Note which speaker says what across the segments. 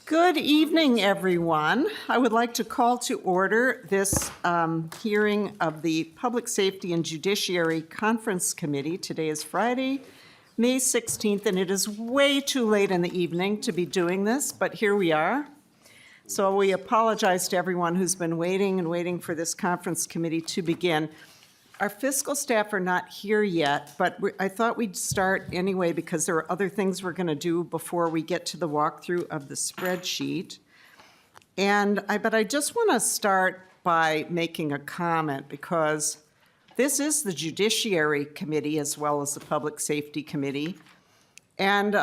Speaker 1: Good evening, everyone. I would like to call to order this hearing of the Public Safety and Judiciary Conference Committee. Today is Friday, May 16th, and it is way too late in the evening to be doing this, but here we are. So we apologize to everyone who's been waiting and waiting for this conference committee to begin. Our fiscal staff are not here yet, but I thought we'd start anyway because there are other things we're going to do before we get to the walkthrough of the spreadsheet. But I just want to start by making a comment because this is the Judiciary Committee as well as the Public Safety Committee. And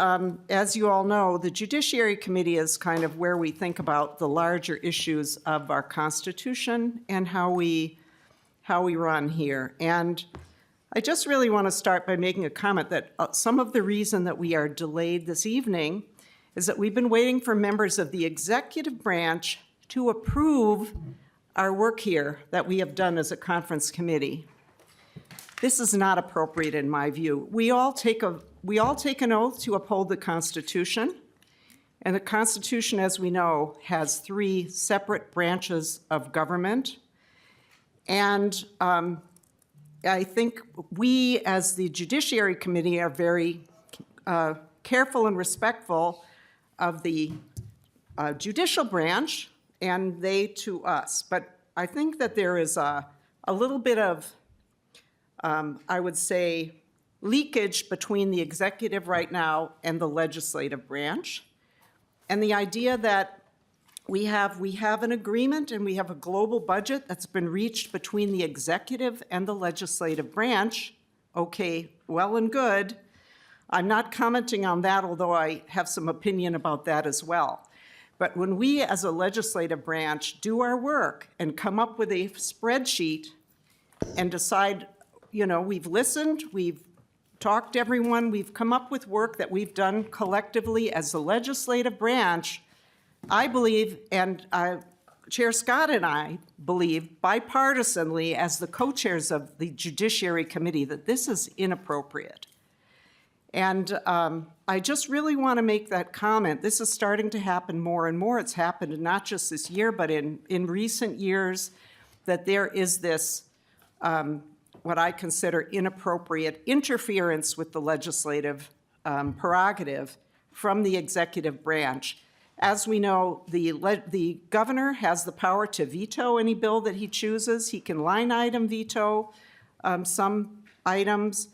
Speaker 1: as you all know, the Judiciary Committee is kind of where we think about the larger issues of our Constitution and how we run here. And I just really want to start by making a comment that some of the reason that we are delayed this evening is that we've been waiting for members of the executive branch to approve our work here that we have done as a conference committee. This is not appropriate in my view. We all take an oath to uphold the Constitution, and the Constitution, as we know, has three separate branches of government. And I think we, as the Judiciary Committee, are very careful and respectful of the judicial branch, and they to us. But I think that there is a little bit of, I would say, leakage between the executive right now and the legislative branch. And the idea that we have an agreement and we have a global budget that's been reached between the executive and the legislative branch. Okay, well and good. I'm not commenting on that, although I have some opinion about that as well. But when we as a legislative branch do our work and come up with a spreadsheet and decide, we've listened, we've talked to everyone, we've come up with work that we've done collectively as the legislative branch, I believe, and Chair Scott and I believe bipartisanly as the co-chairs of the Judiciary Committee that this is inappropriate. And I just really want to make that comment. This is starting to happen more and more. It's happened not just this year, but in recent years, that there is this, what I consider inappropriate interference with the legislative prerogative from the executive branch. As we know, the governor has the power to veto any bill that he chooses. He can line item veto some items.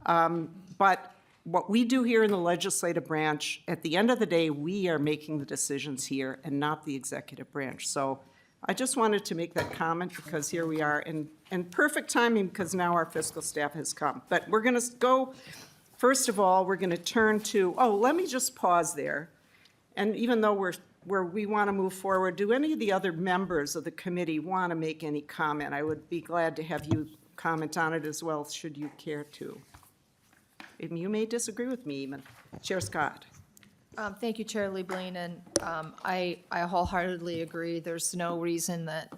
Speaker 1: But what we do here in the legislative branch, at the end of the day, we are making the decisions here and not the executive branch. So I just wanted to make that comment because here we are in perfect timing because now our fiscal staff has come. But we're going to go, first of all, we're going to turn to, let me just pause there. And even though we want to move forward, do any of the other members of the committee want to make any comment? I would be glad to have you comment on it as well, should you care to. And you may disagree with me even. Chair Scott.
Speaker 2: Thank you, Chair Liebling, and I wholeheartedly agree. There's no reason that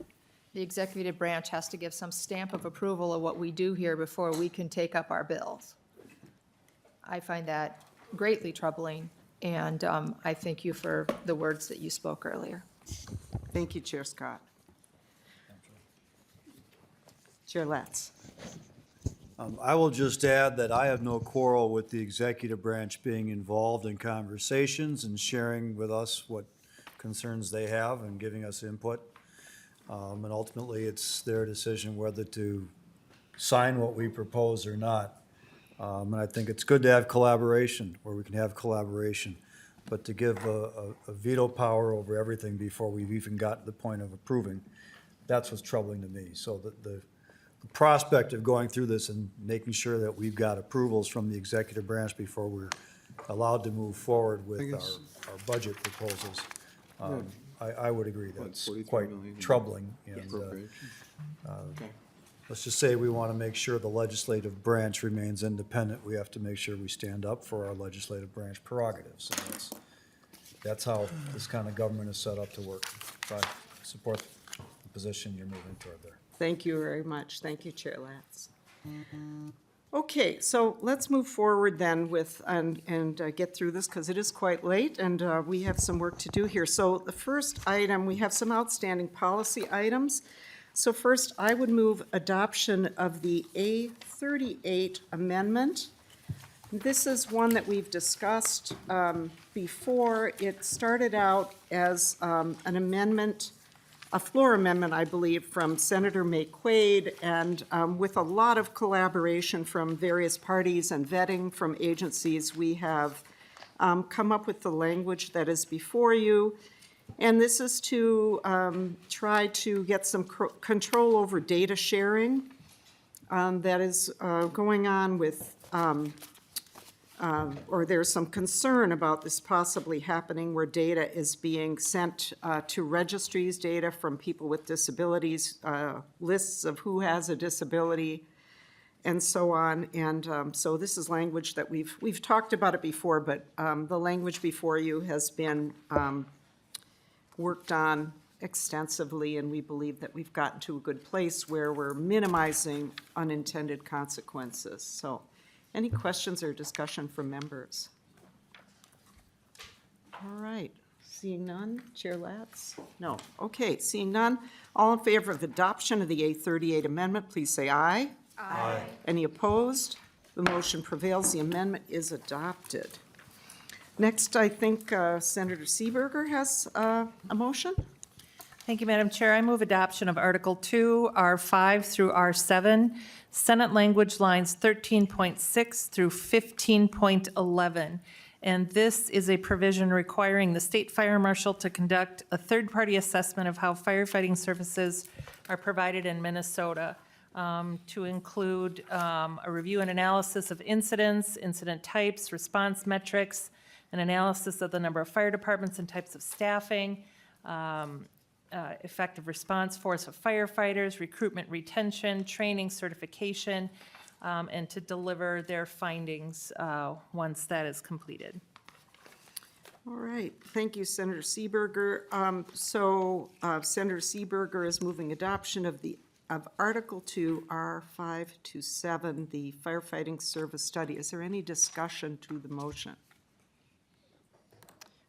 Speaker 2: the executive branch has to give some stamp of approval of what we do here before we can take up our bills. I find that greatly troubling. And I thank you for the words that you spoke earlier.
Speaker 1: Thank you, Chair Scott. Chair Latz.
Speaker 3: I will just add that I have no quarrel with the executive branch being involved in conversations and sharing with us what concerns they have and giving us input. And ultimately, it's their decision whether to sign what we propose or not. And I think it's good to have collaboration, where we can have collaboration, but to give a veto power over everything before we've even got to the point of approving, that's what's troubling to me. So the prospect of going through this and making sure that we've got approvals from the executive branch before we're allowed to move forward with our budget proposals, I would agree that's quite troubling. And let's just say we want to make sure the legislative branch remains independent. We have to make sure we stand up for our legislative branch prerogatives. And that's how this kind of government is set up to work. So I support the position you're moving toward there.
Speaker 1: Thank you very much. Thank you, Chair Latz. Okay, so let's move forward then with, and get through this, because it is quite late, and we have some work to do here. So the first item, we have some outstanding policy items. So first, I would move adoption of the A38 amendment. This is one that we've discussed before. It started out as an amendment, a floor amendment, I believe, from Senator McQuaid, and with a lot of collaboration from various parties and vetting from agencies, we have come up with the language that is before you. And this is to try to get some control over data sharing that is going on with, or there's some concern about this possibly happening where data is being sent to registries, data from people with disabilities, lists of who has a disability, and so on. And so this is language that we've talked about it before, but the language before you has been worked on extensively, and we believe that we've gotten to a good place where we're minimizing unintended consequences. So, any questions or discussion from members? All right, seeing none, Chair Latz? No, okay, seeing none. All in favor of adoption of the A38 amendment, please say aye. Aye. Any opposed? The motion prevails, the amendment is adopted. Next, I think Senator Seeberger has a motion.
Speaker 4: Thank you, Madam Chair. I move adoption of Article 2, R5 through R7, Senate language lines 13.6 through 15.11. And this is a provision requiring the state fire marshal to conduct a third-party assessment of how firefighting services are provided in Minnesota, to include a review and analysis of incidents, incident types, response metrics, an analysis of the number of fire departments and types of staffing, effective response force of firefighters, recruitment, retention, training, certification, and to deliver their findings once that is completed.
Speaker 1: All right, thank you, Senator Seeberger. Senator Seeberger is moving adoption of Article 2, R5 to 7, the firefighting service study. Is there any discussion to the motion?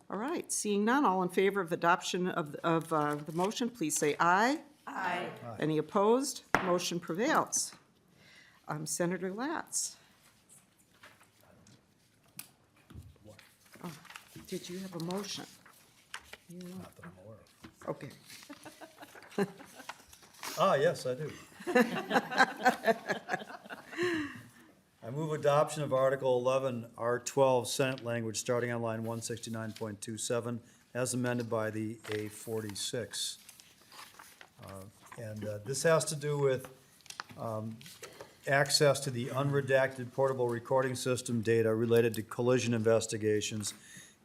Speaker 1: All right, seeing none, all in favor of adoption of the motion, please say aye. Aye. Any opposed? Motion prevails. Senator Latz. Oh, did you have a motion?
Speaker 3: Not that I'm aware of.
Speaker 1: Okay.
Speaker 3: Yes, I do. I move adoption of Article 11, R12, Senate language, starting on line 169.27, as amended by the A46. This has to do with access to the unredacted portable recording system data related to collision investigations,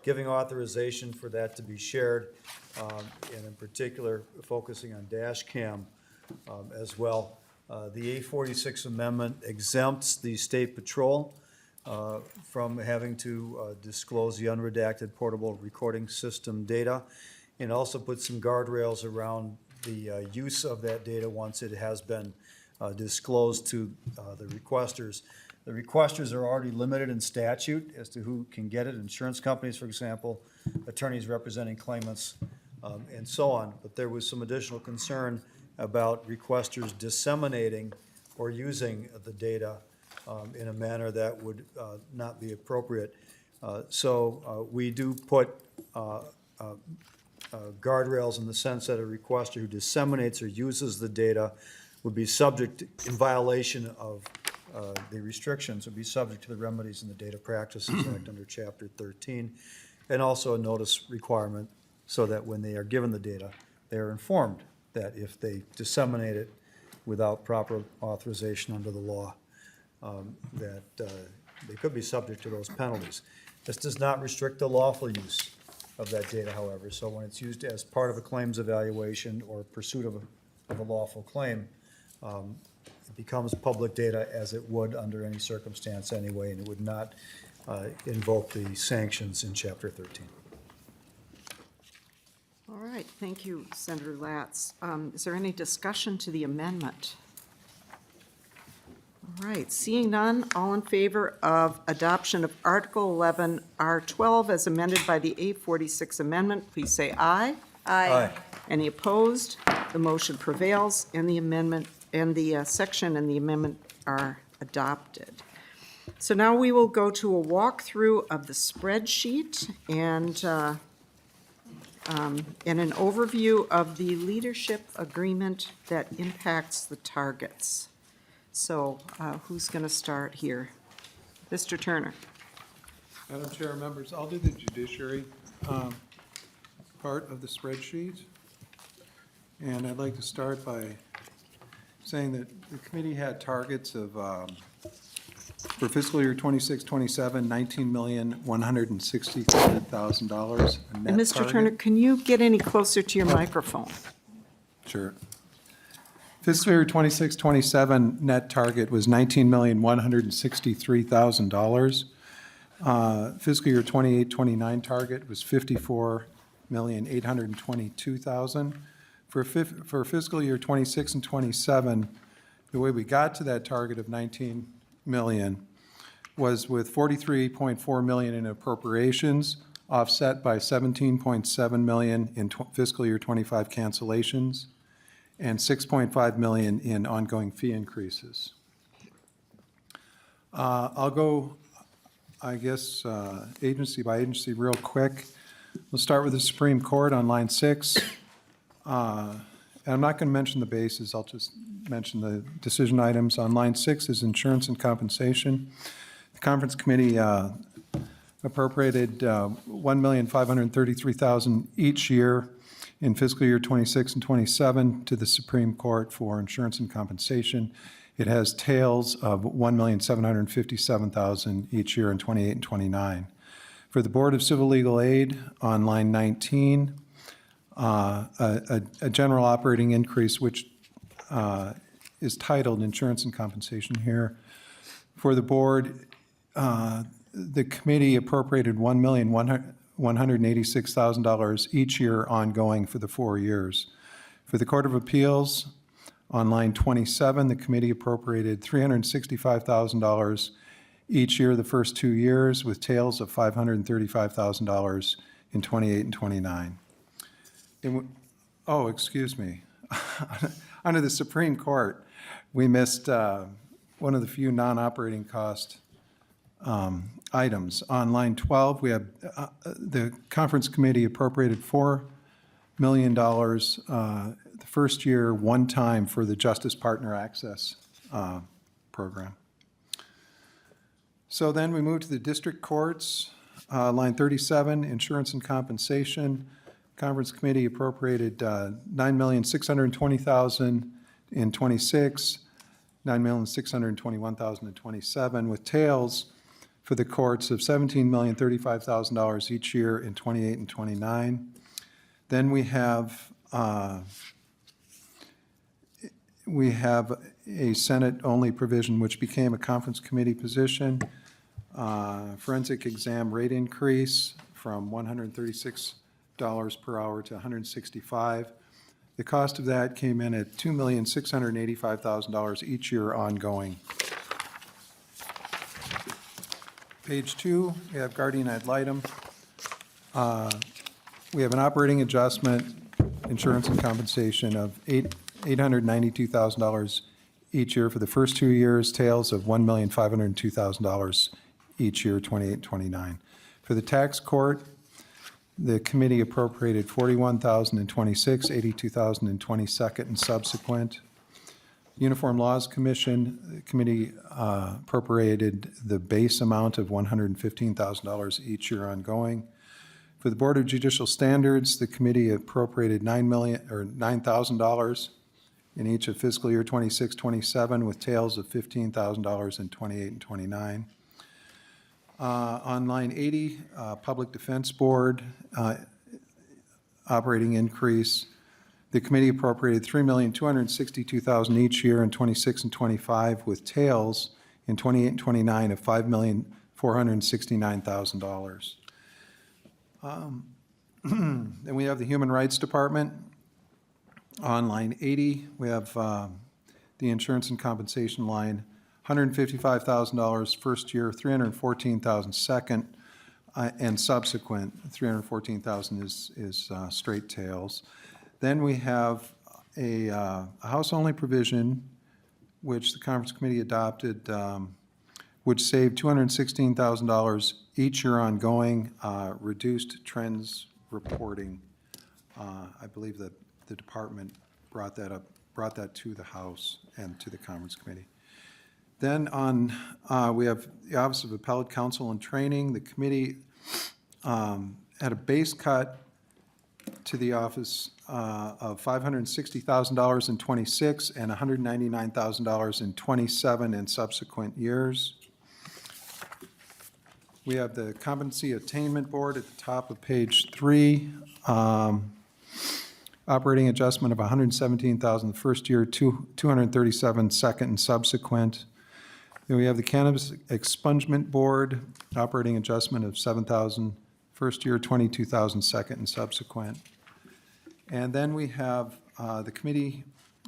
Speaker 3: giving authorization for that to be shared, and in particular, focusing on dash cam as well. The A46 amendment exempts the state patrol from having to disclose the unredacted portable recording system data, and also puts some guardrails around the use of that data once it has been disclosed to the requesters. The requesters are already limited in statute as to who can get it, insurance companies, for example, attorneys representing claimants, and so on. But there was some additional concern about requesters disseminating or using the data in a manner that would not be appropriate. So we do put guardrails in the sense that a requester who disseminates or uses the data would be subject, in violation of the restrictions, would be subject to the remedies in the Data Practices Act under Chapter 13, and also a notice requirement so that when they are given the data, they are informed that if they disseminate it without proper authorization under the law, that they could be subject to those penalties. This does not restrict the lawful use of that data, however. So when it's used as part of a claims evaluation or pursuit of a lawful claim, it becomes public data as it would under any circumstance anyway, and it would not invoke the sanctions in Chapter 13.
Speaker 1: All right, thank you, Senator Latz. Is there any discussion to the amendment? All right, seeing none, all in favor of adoption of Article 11, R12 as amended by the A46 amendment, please say aye.
Speaker 3: Aye.
Speaker 1: Any opposed? The motion prevails, and the amendment, and the section and the amendment are adopted. So now we will go to a walkthrough of the spreadsheet and an overview of the leadership agreement that impacts the targets. So who's going to start here? Mr. Turner.
Speaker 5: Madam Chair, members, I'll do the judiciary part of the spreadsheet. And I'd like to start by saying that the committee had targets of, for fiscal year 26-27, $19,163,000.
Speaker 1: And Mr. Turner, can you get any closer to your microphone?
Speaker 5: Sure. Fiscal year 26-27 net target was $19,163,000. Fiscal year 28-29 target was $54,822,000. For fiscal year 26 and 27, the way we got to that target of 19 million was with 43.4 million in appropriations, offset by 17.7 million in fiscal year 25 cancellations, and 6.5 million in ongoing fee increases. I'll go, I guess, agency by agency real quick. We'll start with the Supreme Court on line 6. And I'm not going to mention the bases, I'll just mention the decision items. On line 6 is insurance and compensation. The conference committee appropriated $1,533,000 each year in fiscal year 26 and 27 to the Supreme Court for insurance and compensation. It has tails of $1,757,000 each year in 28 and 29. For the Board of Civil Legal Aid on line 19, a general operating increase which is titled insurance and compensation here. For the board, the committee appropriated $1,186,000 each year ongoing for the 4 years. For the Court of Appeals, on line 27, the committee appropriated $365,000 each year the first 2 years, with tails of $535,000 in 28 and 29. Oh, excuse me. Under the Supreme Court, we missed one of the few non-operating cost items. On line 12, we have the conference committee appropriated $4 million the first year, one time, for the Justice Partner Access program. So then we move to the district courts. Line 37, insurance and compensation. Conference committee appropriated $9,620,000 in 26, $9,621,000 in 27, with tails for the courts of $17,035,000 each year in 28 and 29. Then we have a Senate-only provision which became a conference committee position, forensic exam rate increase from $136 per hour to $165. The cost of that came in at $2,685,000 each year ongoing. Page 2, we have guardian ad litem. We have an operating adjustment, insurance and compensation of $892,000 each year for the first 2 years, tails of $1,502,000 each year, 28 and 29. For the tax court, the committee appropriated $41,000 in 26, $82,000 in 22nd and subsequent. Uniform Laws Commission, the committee appropriated the base amount of $115,000 each year ongoing. For the Board of Judicial Standards, the committee appropriated $9,000 in each of fiscal year 26, 27, with tails of $15,000 in 28 and 29. On line 80, Public Defense Board, operating increase, the committee appropriated $3,262,000 each year in 26 and 25, with tails in 28 and 29 of $5,469,000. Then we have the Human Rights Department. On line 80, we have the insurance and compensation line, $155,000 first year, $314,000 second, and subsequent, $314,000 is straight tails. Then we have a house-only provision, which the conference committee adopted, which saved $216,000 each year ongoing, reduced trends reporting. I believe that the department brought that to the House and to the conference committee. Then we have the Office of Appellate Counsel and Training. The committee had a base cut to the office of $560,000 in '26 and $199,000 in '27 and subsequent years. We have the Competency Attainment Board at the top of page 3. Operating adjustment of $117,000 the first year, $237,000 second and subsequent. Then we have the Cannabis Expungement Board, operating adjustment of $7,000 first year, $22,000 second and subsequent. And then we have, the committee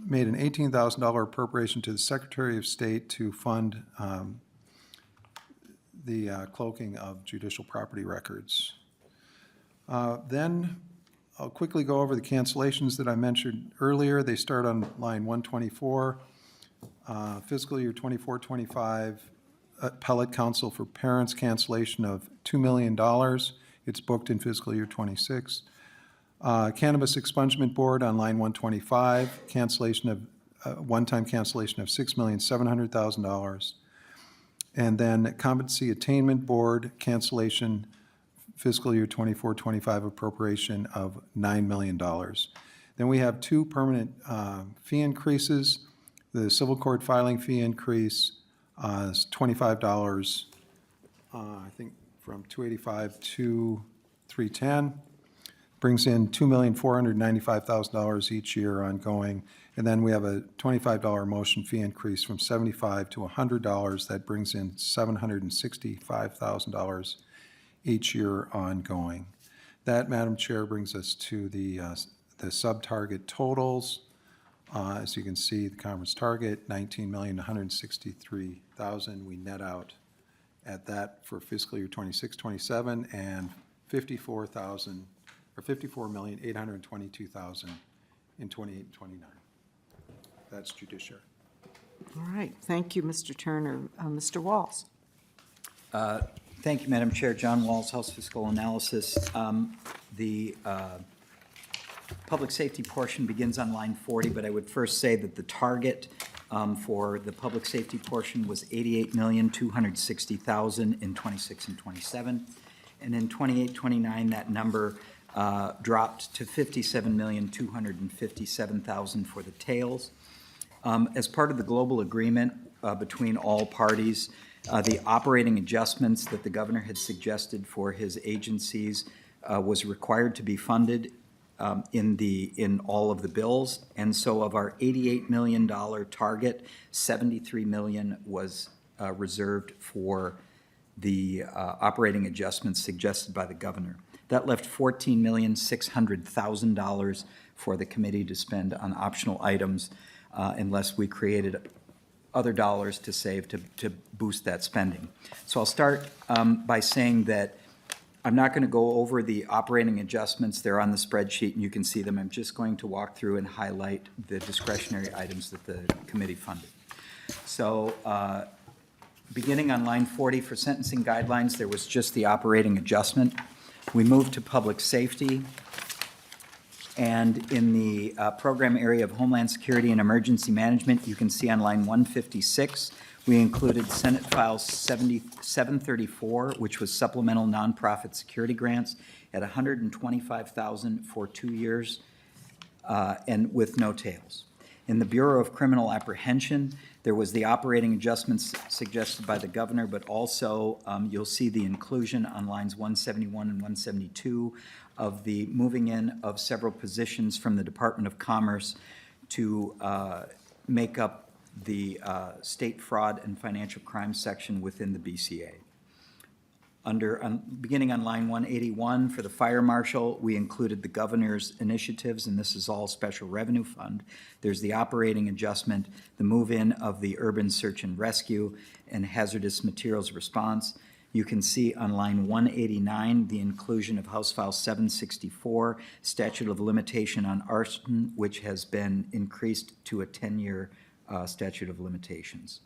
Speaker 5: made an $18,000 appropriation to the Secretary of State to fund the cloaking of judicial property records. Then I'll quickly go over the cancellations that I mentioned earlier. They start on line 124. Fiscal year 24-25, appellate counsel for parents cancellation of $2 million. It's booked in fiscal year 26. Cannabis Expungement Board on line 125, cancellation of, one-time cancellation of $6,700,000. And then Competency Attainment Board cancellation fiscal year 24-25 appropriation of $9 million. Then we have two permanent fee increases. The civil court filing fee increase is $25, I think from $285 to $310. Brings in $2,495,000 each year ongoing. And then we have a $25 motion fee increase from $75 to $100. That brings in $765,000 each year ongoing. That, Madam Chair, brings us to the sub-target totals. As you can see, the conference target, $19,163,000. We net out at that for fiscal year 26-27 and $54,000 or $54,822,000 in 28-29. That's Judiciary.
Speaker 1: All right, thank you, Mr. Turner. Mr. Walls.
Speaker 6: Thank you, Madam Chair. John Walls, House Fiscal Analysis. The public safety portion begins on line 40, but I would first say that the target for the public safety portion was $88,260,000 in 26 and 27. And in 28-29, that number dropped to $57,257,000 for the tails. As part of the global agreement between all parties, the operating adjustments that the governor had suggested for his agencies was required to be funded in all of the bills. And so of our $88 million target, $73 million was reserved for the operating adjustments suggested by the governor. That left $14,600,000 for the committee to spend on optional items unless we created other dollars to save to boost that spending. So I'll start by saying that I'm not going to go over the operating adjustments. They're on the spreadsheet and you can see them. I'm just going to walk through and highlight the discretionary items that the committee funded. So beginning on line 40 for sentencing guidelines, there was just the operating adjustment. We moved to public safety. And in the program area of Homeland Security and Emergency Management, you can see on line 156, we included Senate File 734, which was supplemental nonprofit security grants at $125,000 for 2 years and with no tails. In the Bureau of Criminal Apprehension, there was the operating adjustments suggested by the governor, but also you'll see the inclusion on lines 171 and 172 of the moving in of several positions from the Department of Commerce to make up the state fraud and financial crime section within the BCA. Beginning on line 181, for the fire marshal, we included the governor's initiatives, and this is all special revenue fund. There's the operating adjustment, the move-in of the urban search and rescue, and hazardous materials response. You can see on line 189, the inclusion of House File 764, statute of limitation on arson, which has been increased to a 10-year statute of limitations.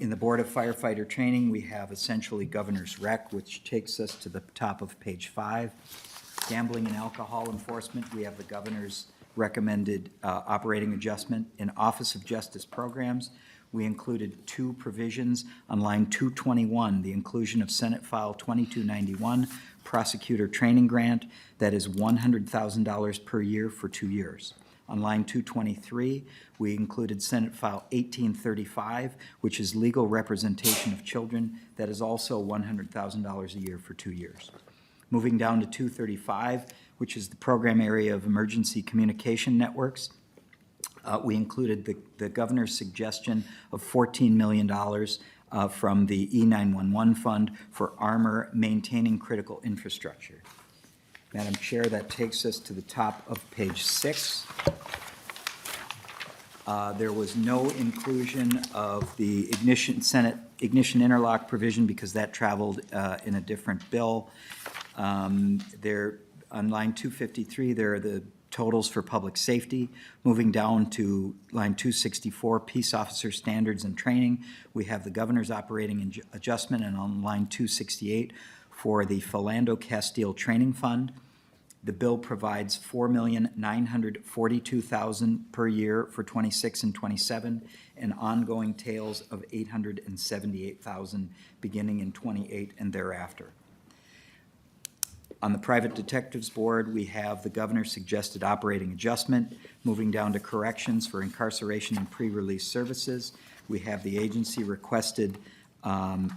Speaker 6: In the Board of Firefighter Training, we have essentially Governor's Rec, which takes us to the top of page 5. Gambling and alcohol enforcement, we have the Governor's recommended operating adjustment. In Office of Justice Programs, we included 2 provisions on line 221, the inclusion of Senate File 2291, prosecutor training grant, that is $100,000 per year for 2 years. On line 223, we included Senate File 1835, which is legal representation of children. That is also $100,000 a year for 2 years. Moving down to 235, which is the program area of emergency communication networks, we included the governor's suggestion of $14 million from the E911 fund for armor maintaining critical infrastructure. Madam Chair, that takes us to the top of page 6. There was no inclusion of the Senate ignition interlock provision because that traveled in a different bill. There, on line 253, there are the totals for public safety. Moving down to line 264, peace officer standards and training, we have the governor's operating adjustment, and on line 268 for the Philando Castile Training Fund. The bill provides $4,942,000 per year for 26 and 27, and ongoing tails of $878,000 beginning in 28 and thereafter. On the Private Detectives Board, we have the governor's suggested operating adjustment. Moving down to corrections for incarceration and pre-release services, we have the agency requested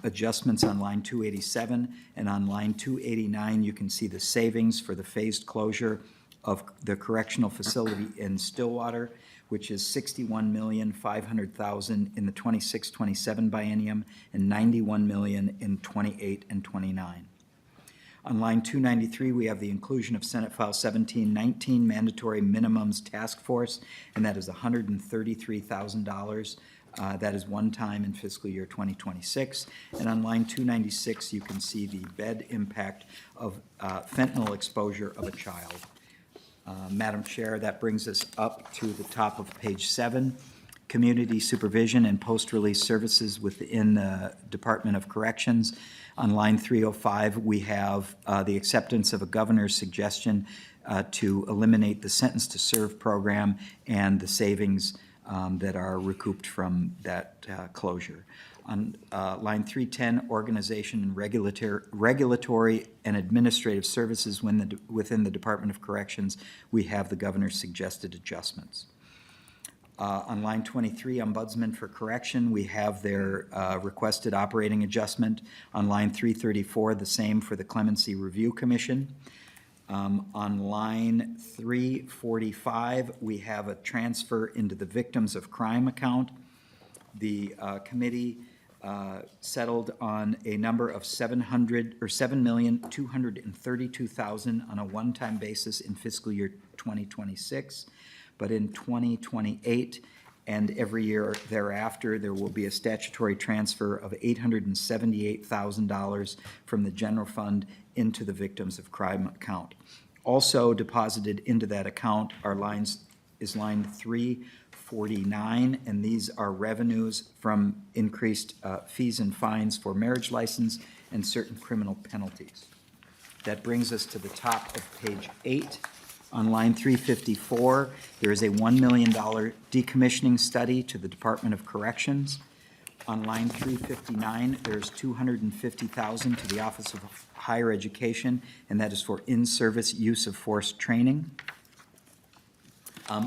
Speaker 6: adjustments on line 287, and on line 289, you can see the savings for the phased closure of the correctional facility in Stillwater, which is $61,500,000 in the 26-27 biennium and $91 million in 28 and 29. On line 293, we have the inclusion of Senate File 1719 Mandatory Minimums Task Force, and that is $133,000. That is one time in fiscal year 2026. And on line 296, you can see the bed impact of fentanyl exposure of a child. Madam Chair, that brings us up to the top of page 7. Community supervision and post-release services within the Department of Corrections. On line 305, we have the acceptance of a governor's suggestion to eliminate the Sentence to Serve program and the savings that are recouped from that closure. On line 310, organization and regulatory and administrative services within the Department of Corrections, we have the governor's suggested adjustments. On line 23, Ombudsman for Correction, we have their requested operating adjustment. On line 334, the same for the Clemency Review Commission. On line 345, we have a transfer into the Victims of Crime account. The committee settled on a number of $7,232,000 on a one-time basis in fiscal year 2026. But in 2028 and every year thereafter, there will be a statutory transfer of $878,000 from the general fund into the Victims of Crime account. Also deposited into that account is line 349, and these are revenues from increased fees and fines for marriage license and certain criminal penalties. That brings us to the top of page 8. On line 354, there is a $1 million decommissioning study to the Department of Corrections. On line 359, there's $250,000 to the Office of Higher Education, and that is for in-service use of force training.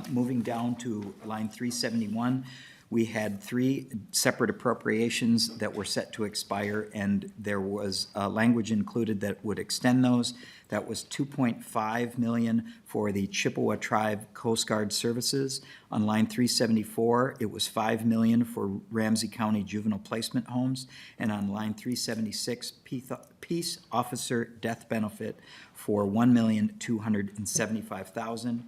Speaker 6: Moving down to line 371, We had 3 separate appropriations that were set to expire, and there was language included that would extend those. That was $2.5 million for the Chippewa Tribe Coast Guard Services. On line 374, it was $5 million for Ramsey County Juvenile Placement Homes. And on line 376, Peace Officer Death Benefit for $1,275,000.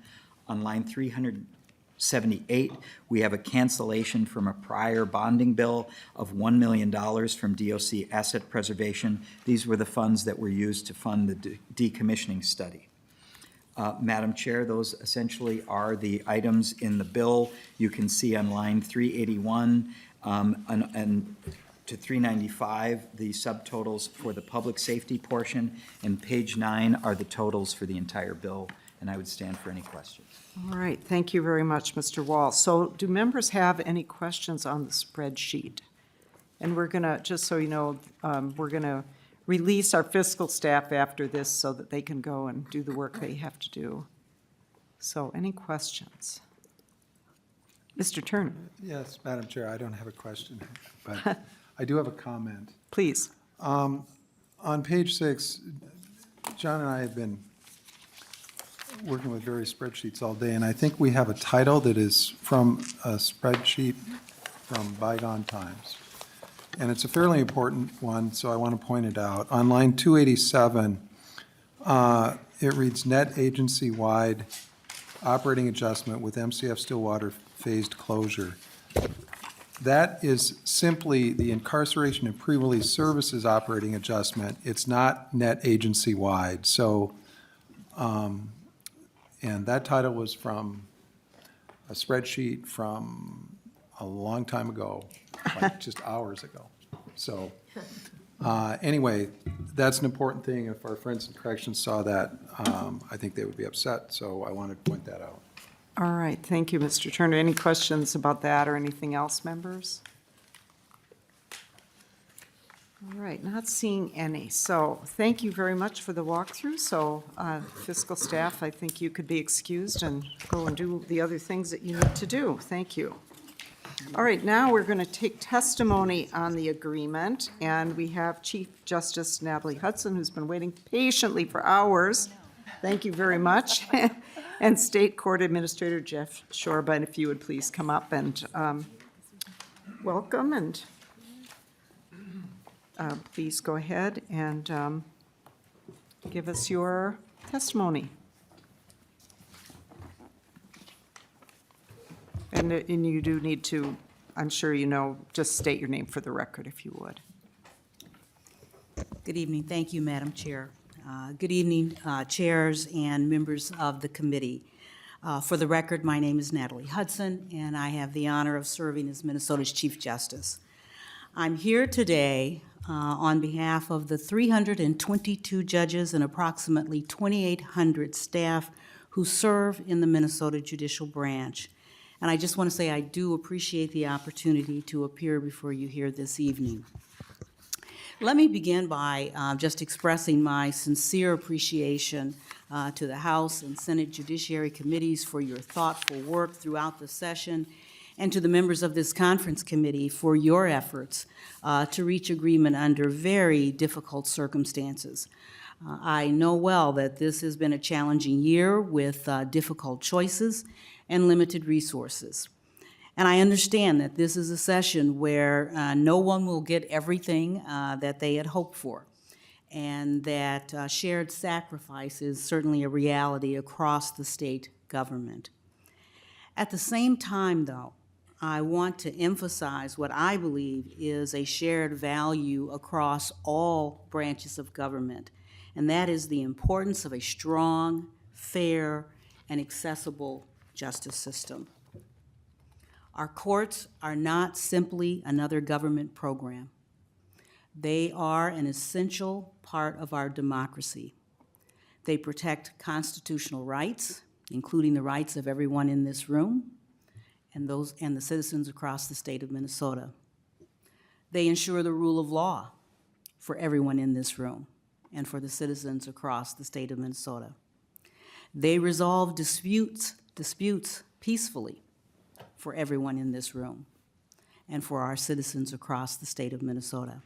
Speaker 6: On line 378, we have a cancellation from a prior bonding bill of $1 million from DOC Asset Preservation. These were the funds that were used to fund the decommissioning study. Madam Chair, those essentially are the items in the bill. You can see on line 381 and to 395, the subtotals for the public safety portion, and page 9 are the totals for the entire bill, and I would stand for any questions.
Speaker 1: All right, thank you very much, Mr. Wall. So do members have any questions on the spreadsheet? And we're gonna, just so you know, we're gonna release our fiscal staff after this so that they can go and do the work they have to do. So any questions? Mr. Turner,
Speaker 5: Yes, Madam Chair, I don't have a question, but I do have a comment.
Speaker 1: please.
Speaker 5: On page 6, John and I have been working with various spreadsheets all day, and I think we have a title that is from a spreadsheet from bygone times. And it's a fairly important one, so I want to point it out. On line 287, it reads net agency-wide operating adjustment with MCF Stillwater phased closure. That is simply the incarceration and pre-release services operating adjustment. It's not net agency-wide. So, and that title was from a spreadsheet from a long time ago, like just hours ago. So, anyway, that's an important thing. If our friends in corrections saw that, I think they would be upset. So I wanted to point that out.
Speaker 1: All right, thank you, Mr. Turner. Any questions about that or anything else, members? All right, not seeing any. So thank you very much for the walkthrough. So fiscal staff, I think you could be excused and go and do the other things that you need to do. Thank you. All right, now we're going to take testimony on the agreement, and we have Chief Justice Natalie Hudson, who's been waiting patiently for hours. Thank you very much. And State Court Administrator Jeff Shorba, and if you would please come up and welcome, and please go ahead and give us your testimony. And you do need to, I'm sure you know, just state your name for the record if you would.
Speaker 7: Good evening. Thank you, Madam Chair. Good evening, chairs and members of the committee. For the record, my name is Natalie Hudson, and I have the honor of serving as Minnesota's Chief Justice. I'm here today on behalf of the 322 judges and approximately 2,800 staff who serve in the Minnesota Judicial Branch. And I just want to say I do appreciate the opportunity to appear before you here this evening. Let me begin by just expressing my sincere appreciation to the House and Senate Judiciary Committees for your thoughtful work throughout the session, and to the members of this conference committee for your efforts to reach agreement under very difficult circumstances. I know well that this has been a challenging year with difficult choices and limited resources. And I understand that this is a session where no one will get everything that they had hoped for, and that shared sacrifice is certainly a reality across the state government. At the same time, though, I want to emphasize what I believe is a shared value across all branches of government, and that is the importance of a strong, fair, and accessible justice system. Our courts are not simply another government program. They are an essential part of our democracy. They protect constitutional rights, including the rights of everyone in this room and the citizens across the state of Minnesota. They ensure the rule of law for everyone in this room and for the citizens across the state of Minnesota. They resolve disputes peacefully for everyone in this room. and for our citizens across the state of Minnesota.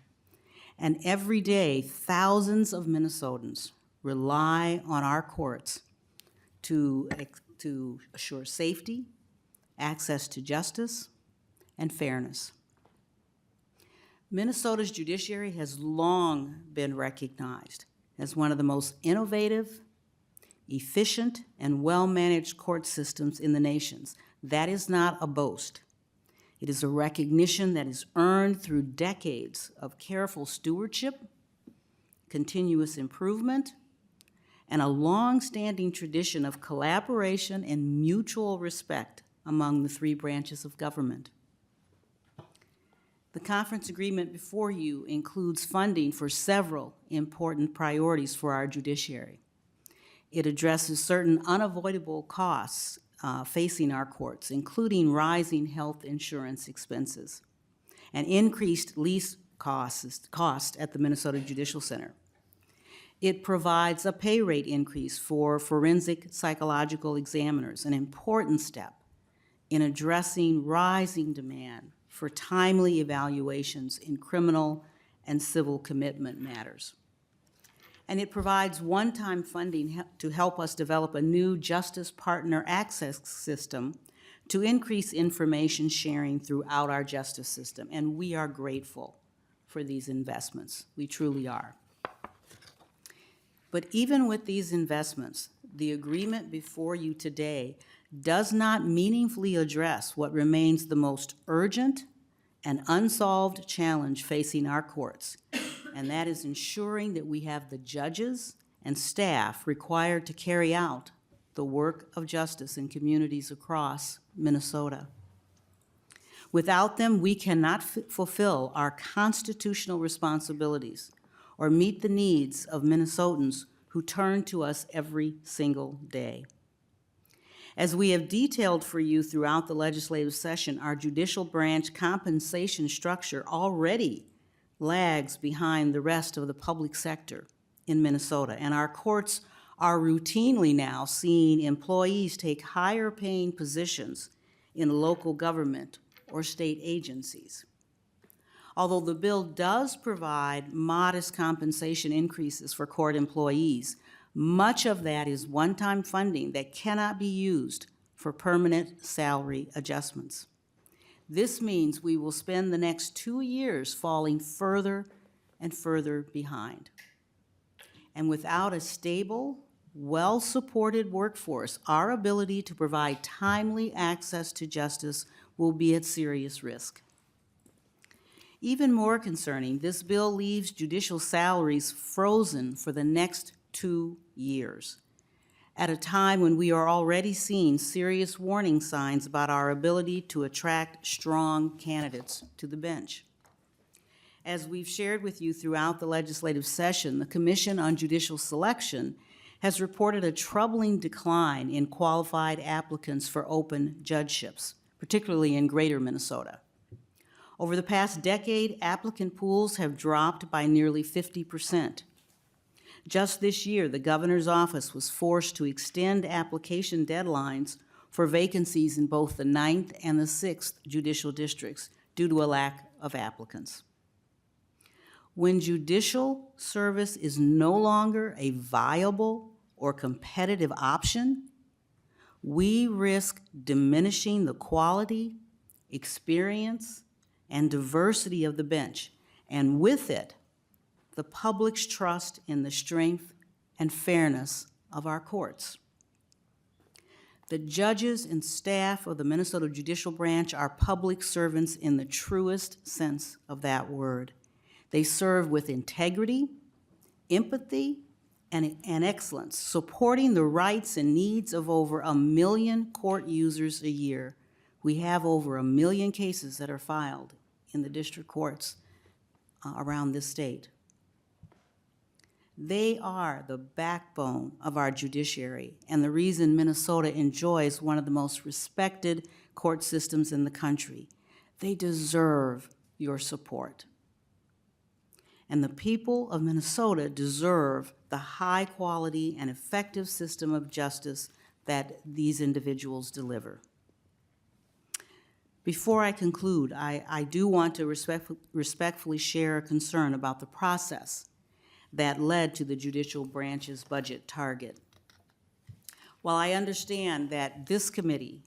Speaker 7: And every day, thousands of Minnesotans rely on our courts to assure safety, access to justice, and fairness. Minnesota's judiciary has long been recognized as one of the most innovative, efficient, and well-managed court systems in the nation. That is not a boast. It is a recognition that is earned through decades of careful stewardship, continuous improvement, and a long-standing tradition of collaboration and mutual respect among the three branches of government. The conference agreement before you includes funding for several important priorities for our judiciary. It addresses certain unavoidable costs facing our courts, including rising health insurance expenses and increased lease cost at the Minnesota Judicial Center. It provides a pay rate increase for forensic psychological examiners, an important step in addressing rising demand for timely evaluations in criminal and civil commitment matters. And it provides one-time funding to help us develop a new justice partner access system to increase information sharing throughout our justice system. And we are grateful for these investments. We truly are. But even with these investments, the agreement before you today does not meaningfully address what remains the most urgent and unsolved challenge facing our courts, and that is ensuring that we have the judges and staff required to carry out the work of justice in communities across Minnesota. Without them, we cannot fulfill our constitutional responsibilities or meet the needs of Minnesotans who turn to us every single day. As we have detailed for you throughout the legislative session, our judicial branch compensation structure already lags behind the rest of the public sector in Minnesota, and our courts are routinely now seeing employees take higher paying positions in local government or state agencies. Although the bill does provide modest compensation increases for court employees, much of that is one-time funding that cannot be used for permanent salary adjustments. This means we will spend the next 2 years falling further and further behind. And without a stable, well-supported workforce, our ability to provide timely access to justice will be at serious risk. Even more concerning, this bill leaves judicial salaries frozen for the next 2 years, at a time when we are already seeing serious warning signs about our ability to attract strong candidates to the bench. As we've shared with you throughout the legislative session, the Commission on Judicial Selection has reported a troubling decline in qualified applicants for open judgeships, particularly in Greater Minnesota. Over the past decade, applicant pools have dropped by nearly 50%. Just this year, the governor's office was forced to extend application deadlines for vacancies in both the 9th and the 6th judicial districts due to a lack of applicants. When judicial service is no longer a viable or competitive option, we risk diminishing the quality, experience, and diversity of the bench, and with it, the public's trust in the strength and fairness of our courts. The judges and staff of the Minnesota Judicial Branch are public servants in the truest sense of that word. They serve with integrity, empathy, and excellence, supporting the rights and needs of over 1 million court users a year. We have over 1 million cases that are filed in the district courts around this state. They are the backbone of our judiciary and the reason Minnesota enjoys one of the most respected court systems in the country. They deserve your support. And the people of Minnesota deserve the high quality and effective system of justice that these individuals deliver. Before I conclude, I do want to respectfully share a concern about the process that led to the judicial branch's budget target. While I understand that this committee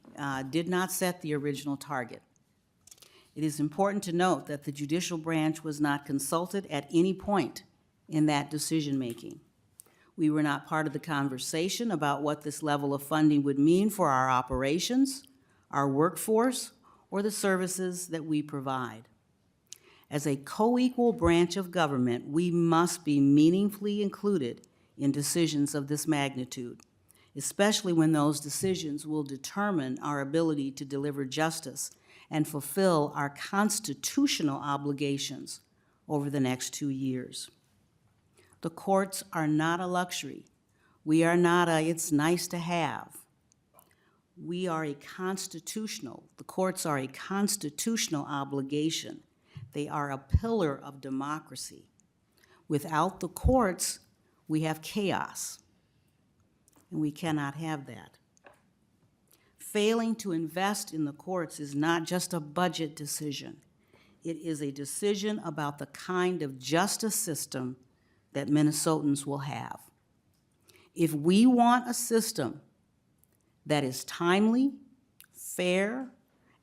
Speaker 7: did not set the original target, it is important to note that the judicial branch was not consulted at any point in that decision-making. We were not part of the conversation about what this level of funding would mean for our operations, our workforce, or the services that we provide. As a co-equal branch of government, we must be meaningfully included in decisions of this magnitude, especially when those decisions will determine our ability to deliver justice and fulfill our constitutional obligations over the next 2 years. The courts are not a luxury. We are not a it's nice to have. We are the courts are a constitutional obligation. They are a pillar of democracy. Without the courts, we have chaos, and we cannot have that. Failing to invest in the courts is not just a budget decision. It is a decision about the kind of justice system that Minnesotans will have. If we want a system that is timely, fair,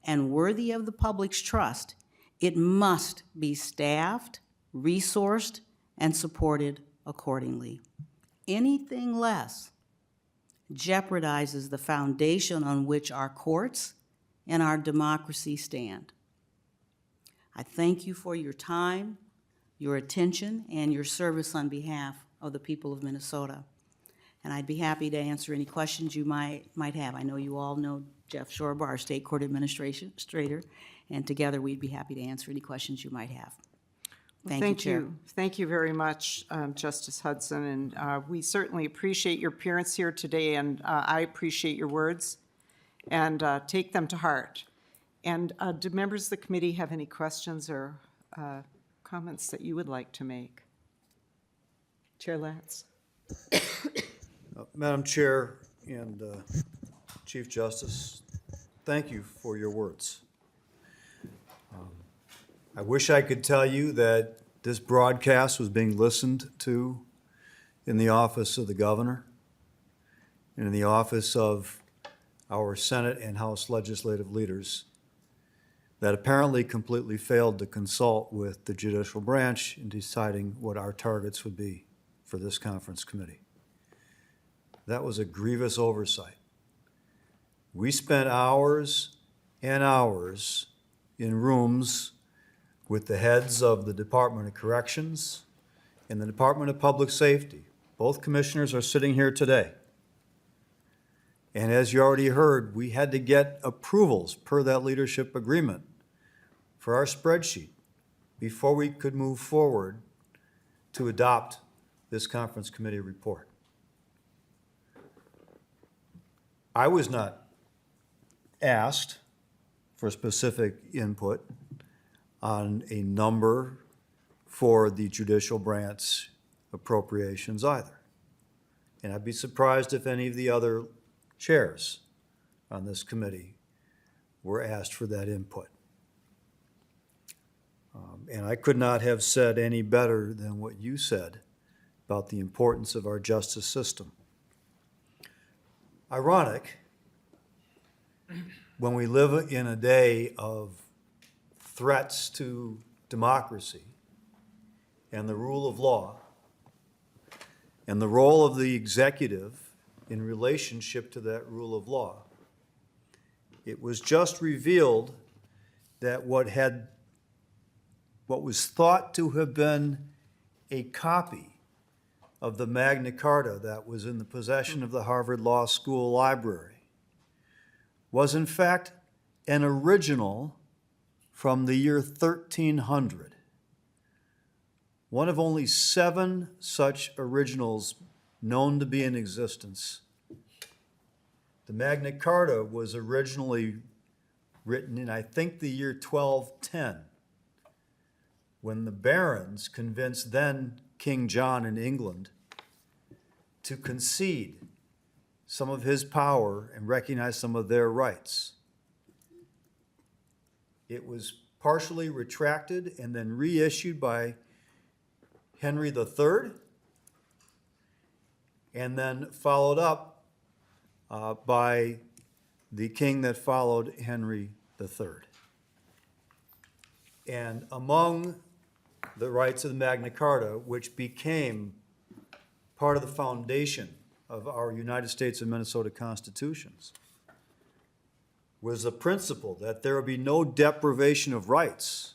Speaker 7: and worthy of the public's trust, it must be staffed, resourced, and supported accordingly. Anything less jeopardizes the foundation on which our courts and our democracy stand. I thank you for your time, your attention, and your service on behalf of the people of Minnesota. And I'd be happy to answer any questions you might have. I know you all know Jeff Shorba, our State Court Administrator, and together we'd be happy to answer any questions you might have. Thank you, Chair.
Speaker 1: Thank you very much, Justice Hudson, and we certainly appreciate your appearance here today, and I appreciate your words, and take them to heart. And do members of the committee have any questions or comments that you would like to make? Chair Latz.
Speaker 3: Madam Chair and Chief Justice, thank you for your words. I wish I could tell you that this broadcast was being listened to in the office of the governor and in the office of our Senate and House legislative leaders that apparently completely failed to consult with the judicial branch in deciding what our targets would be for this conference committee. That was a grievous oversight. We spent hours and hours in rooms with the heads of the Department of Corrections and the Department of Public Safety. Both commissioners are sitting here today. And as you already heard, we had to get approvals per that leadership agreement for our spreadsheet before we could move forward to adopt this conference committee report. I was not asked for specific input on a number for the judicial branch appropriations either. And I'd be surprised if any of the other chairs on this committee were asked for that input. And I could not have said any better than what you said about the importance of our justice system. Ironic, when we live in a day of threats to democracy and the rule of law and the role of the executive in relationship to that rule of law, it was just revealed that what was thought to have been a copy of the Magna Carta that was in the possession of the Harvard Law School library was in fact an original from the year 1300. One of only 7 such originals known to be in existence. The Magna Carta was originally written in, I think, the year 1210, when the barons convinced then King John in England to concede some of his power and recognize some of their rights. It was partially retracted and then reissued by Henry III, and then followed up by the king that followed Henry III. And among the rights of the Magna Carta, which became part of the foundation of our United States and Minnesota constitutions, was the principle that there would be no deprivation of rights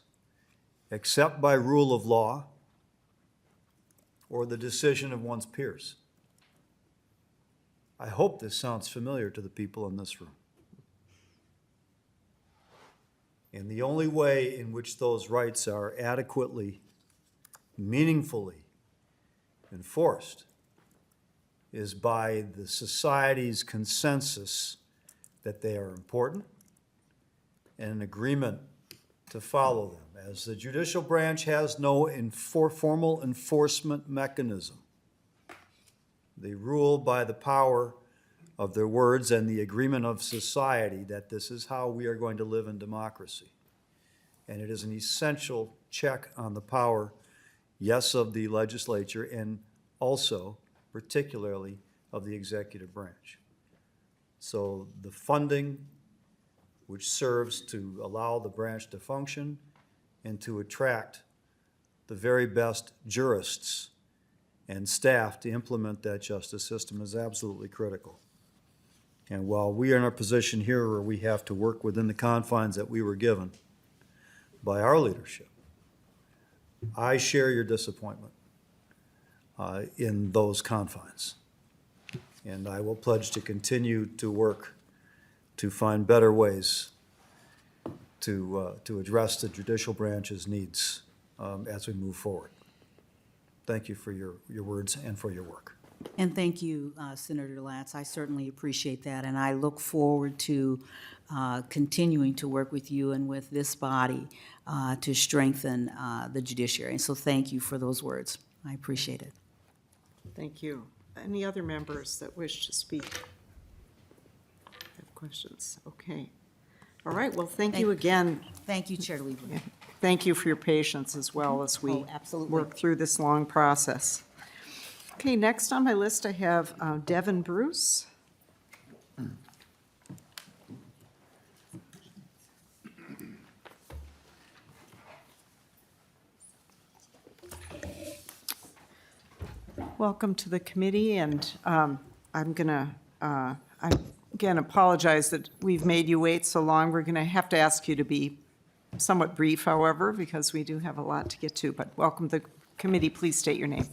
Speaker 3: except by rule of law or the decision of one's peers. I hope this sounds familiar to the people in this room. And the only way in which those rights are adequately, meaningfully enforced is by the society's consensus that they are important and an agreement to follow them, as the judicial branch has no formal enforcement mechanism. They rule by the power of their words and the agreement of society that this is how we are going to live in democracy. And it is an essential check on the power, yes, of the legislature and also particularly of the executive branch. So the funding, which serves to allow the branch to function and to attract the very best jurists and staff to implement that justice system, is absolutely critical. And while we are in a position here where we have to work within the confines that we were given by our leadership, I share your disappointment in those confines. And I will pledge to continue to work to find better ways to address the judicial branch's needs as we move forward. Thank you for your words and for your work.
Speaker 7: And thank you, Senator Latz. I certainly appreciate that, and I look forward to continuing to work with you and with this body to strengthen the judiciary. And so thank you for those words. I appreciate it.
Speaker 1: Thank you. Any other members that wish to speak? Have questions? Okay. All right, well, thank you again.
Speaker 7: Thank you, Chair Lieberman.
Speaker 1: Thank you for your patience as well as we
Speaker 7: Oh, absolutely.
Speaker 1: work through this long process. Okay, next on my list, I have Devin Bruce. Welcome to the committee, and I'm going to, again, apologize that we've made you wait so long. We're going to have to ask you to be somewhat brief, however, because we do have a lot to get to. But welcome to the committee. Please state your name.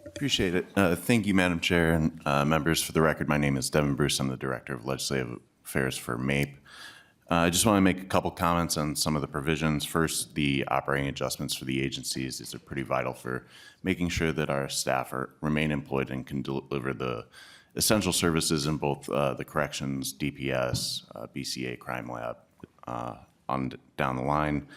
Speaker 8: Appreciate it. Thank you, Madam Chair and members. For the record, my name is Devin Bruce. I'm the Director of Legislative Affairs for MAPE. I just want to make a couple comments on some of the provisions. First, the operating adjustments for the agencies. These are pretty vital for making sure that our staff remain employed and can deliver the essential services in both the corrections, DPS, BCA, crime lab, on down the line.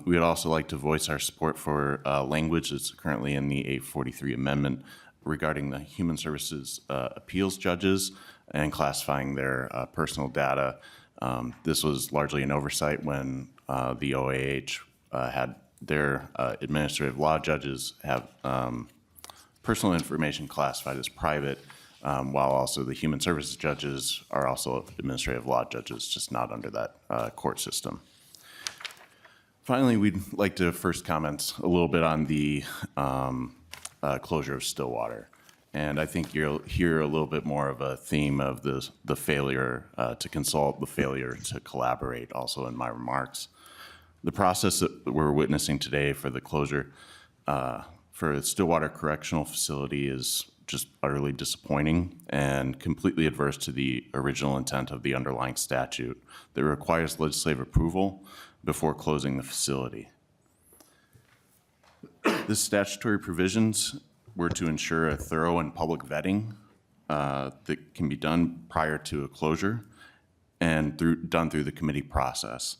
Speaker 8: We would also like to voice our support for language that's currently in the HF2432 amendment regarding the human services appeals judges and classifying their personal data. This was largely an oversight when the OAH had their administrative law judges have personal information classified as private, while also the human services judges are also administrative law judges, just not under that court system. Finally, we'd like to first comment a little bit on the closure of Stillwater. And I think you'll hear a little bit more of a theme of the failure to consult, the failure to collaborate also in my remarks. The process that we're witnessing today for the closure for Stillwater Correctional Facility is just utterly disappointing and completely adverse to the original intent of the underlying statute that requires legislative approval before closing the facility. The statutory provisions were to ensure a thorough and public vetting that can be done prior to a closure and done through the committee process.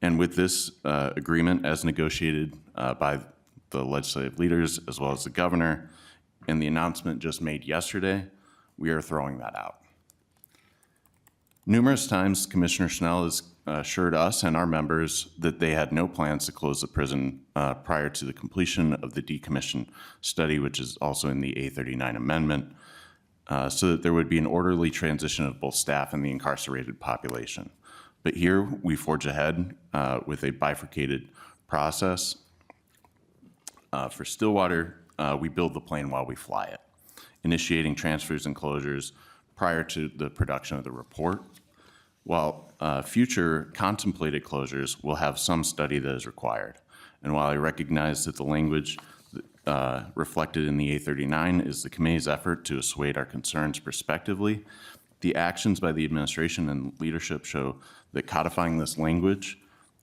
Speaker 8: And with this agreement as negotiated by the legislative leaders as well as the governor and the announcement just made yesterday, we are throwing that out. Numerous times, Commissioner Schnell has assured us and our members that they had no plans to close the prison prior to the completion of the decommission study, which is also in the A39 amendment, so that there would be an orderly transition of both staff and the incarcerated population. But here, we forge ahead with a bifurcated process. For Stillwater, we build the plane while we fly it, initiating transfers and closures prior to the production of the report, while future contemplated closures will have some study that is required. And while I recognize that the language reflected in the A39 is the committee's effort to assuage our concerns prospectively, the actions by the administration and leadership show that codifying this language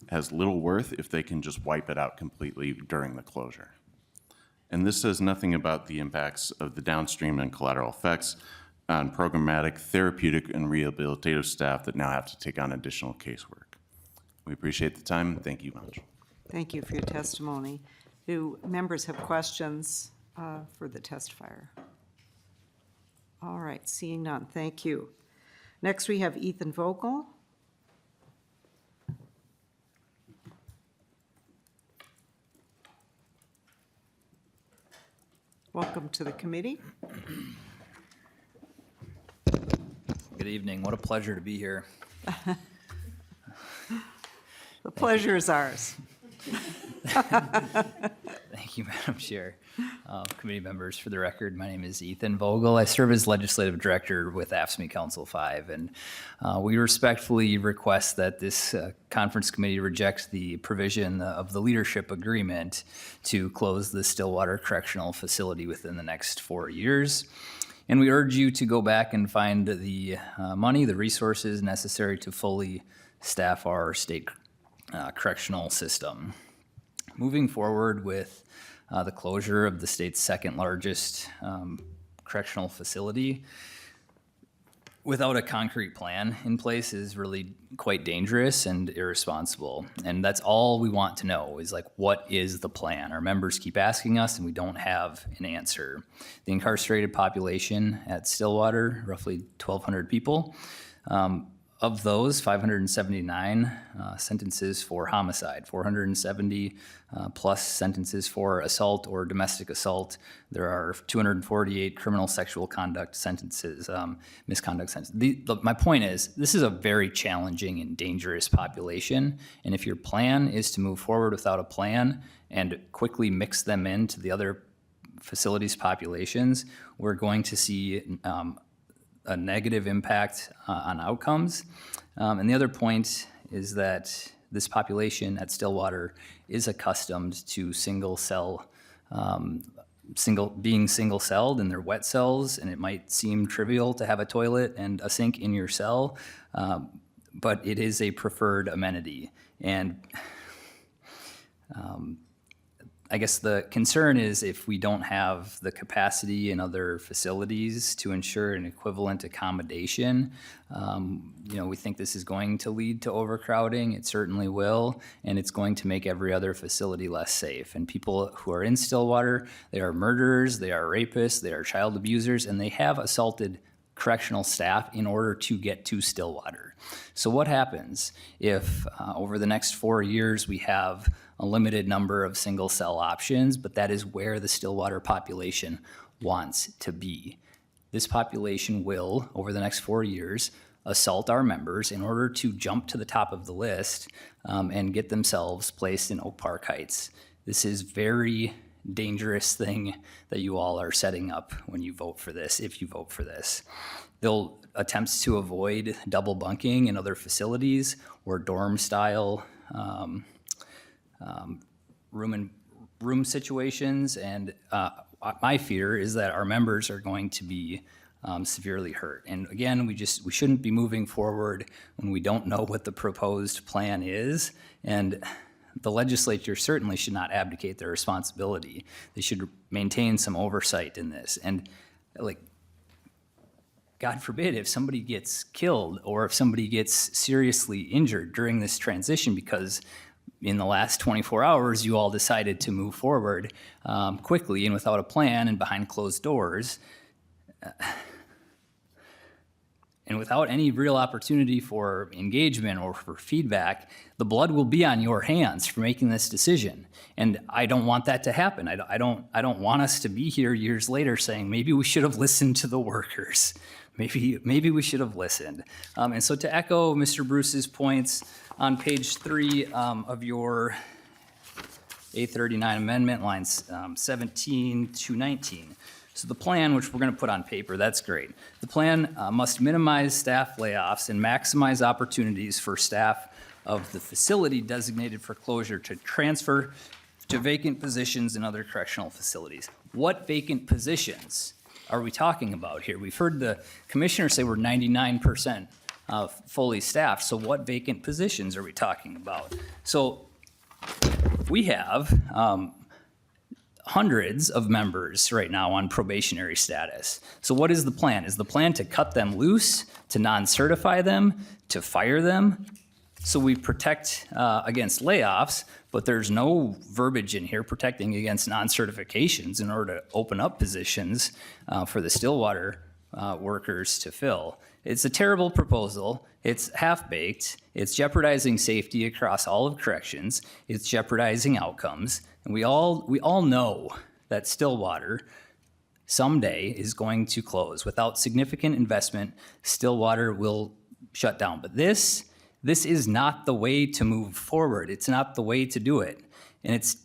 Speaker 8: has little worth if they can just wipe it out completely during the closure. And this says nothing about the impacts of the downstream and collateral effects on programmatic, therapeutic, and rehabilitative staff that now have to take on additional casework. We appreciate the time. Thank you much.
Speaker 1: Thank you for your testimony. Do members have questions for the testifier? All right, seeing none, thank you. Next, we have Ethan Vogel. Welcome to the committee.
Speaker 9: Good evening. What a pleasure to be here.
Speaker 1: The pleasure is ours.
Speaker 9: Thank you, Madam Chair. Committee members, for the record, my name is Ethan Vogel. I serve as Legislative Director with AFSCME Council 5, and we respectfully request that this conference committee rejects the provision of the leadership agreement to close the Stillwater Correctional Facility within the next 4 years. And we urge you to go back and find the money, the resources necessary to fully staff our state correctional system. Moving forward with the closure of the state's second largest correctional facility without a concrete plan in place is really quite dangerous and irresponsible. And that's all we want to know is like, what is the plan? Our members keep asking us and we don't have an answer. The incarcerated population at Stillwater, roughly 1,200 people. Of those, 579 sentences for homicide, 470 plus sentences for assault or domestic assault. There are 248 criminal sexual conduct sentences, misconduct sentences. My point is, this is a very challenging and dangerous population, and if your plan is to move forward without a plan and quickly mix them into the other facilities' populations, we're going to see a negative impact on outcomes. And the other point is that this population at Stillwater is accustomed to being single-celled in their wet cells, and it might seem trivial to have a toilet and a sink in your cell, but it is a preferred amenity. And I guess the concern is if we don't have the capacity in other facilities to ensure an equivalent accommodation, we think this is going to lead to overcrowding. It certainly will, and it's going to make every other facility less safe. And people who are in Stillwater, they are murderers, they are rapists, they are child abusers, and they have assaulted correctional staff in order to get to Stillwater. So what happens if over the next 4 years we have a limited number of single cell options, but that is where the Stillwater population wants to be? This population will, over the next 4 years, assault our members in order to jump to the top of the list and get themselves placed in Oak Park Heights. This is very dangerous thing that you all are setting up when you vote for this, if you vote for this. They'll attempts to avoid double bunking in other facilities or dorm style room situations, and my fear is that our members are going to be severely hurt. And again, we shouldn't be moving forward when we don't know what the proposed plan is, and the legislature certainly should not abdicate their responsibility. They should maintain some oversight in this. And God forbid if somebody gets killed or if somebody gets seriously injured during this transition because in the last 24 hours you all decided to move forward quickly and without a plan and behind closed doors, And without any real opportunity for engagement or for feedback, the blood will be on your hands for making this decision. And I don't want that to happen. I don't want us to be here years later saying, maybe we should have listened to the workers. Maybe we should have listened. And so to echo Mr. Bruce's points, on page 3 of your A39 amendment, lines 17 to 19. So the plan, which we're going to put on paper, that's great. The plan must minimize staff layoffs and maximize opportunities for staff of the facility designated for closure to transfer to vacant positions in other correctional facilities. What vacant positions are we talking about here? We've heard the commissioner say we're 99% fully staffed. So what vacant positions are we talking about? So we have hundreds of members right now on probationary status. So what is the plan? Is the plan to cut them loose, to non-certify them, to fire them? So we protect against layoffs, but there's no verbiage in here protecting against non-certifications in order to open up positions for the Stillwater workers to fill. It's a terrible proposal. It's half-baked. It's jeopardizing safety across all of corrections. It's jeopardizing outcomes. And we all know that Stillwater someday is going to close. Without significant investment, Stillwater will shut down. But this is not the way to move forward. It's not the way to do it. And it's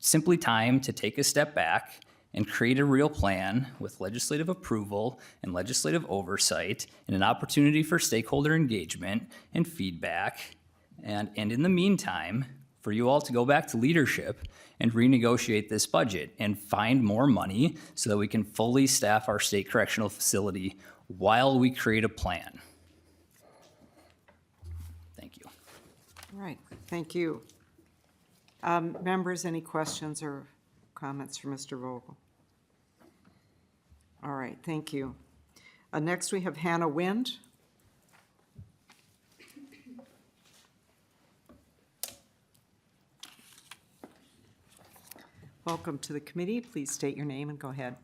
Speaker 9: simply time to take a step back and create a real plan with legislative approval and legislative oversight and an opportunity for stakeholder engagement and feedback. And in the meantime, for you all to go back to leadership and renegotiate this budget and find more money so that we can fully staff our state correctional facility while we create a plan. Thank you.
Speaker 1: All right, thank you. Members, any questions or comments for Mr. Vogel? All right, thank you. Next, we have Hannah Wind. Welcome to the committee. Please state your name and go ahead.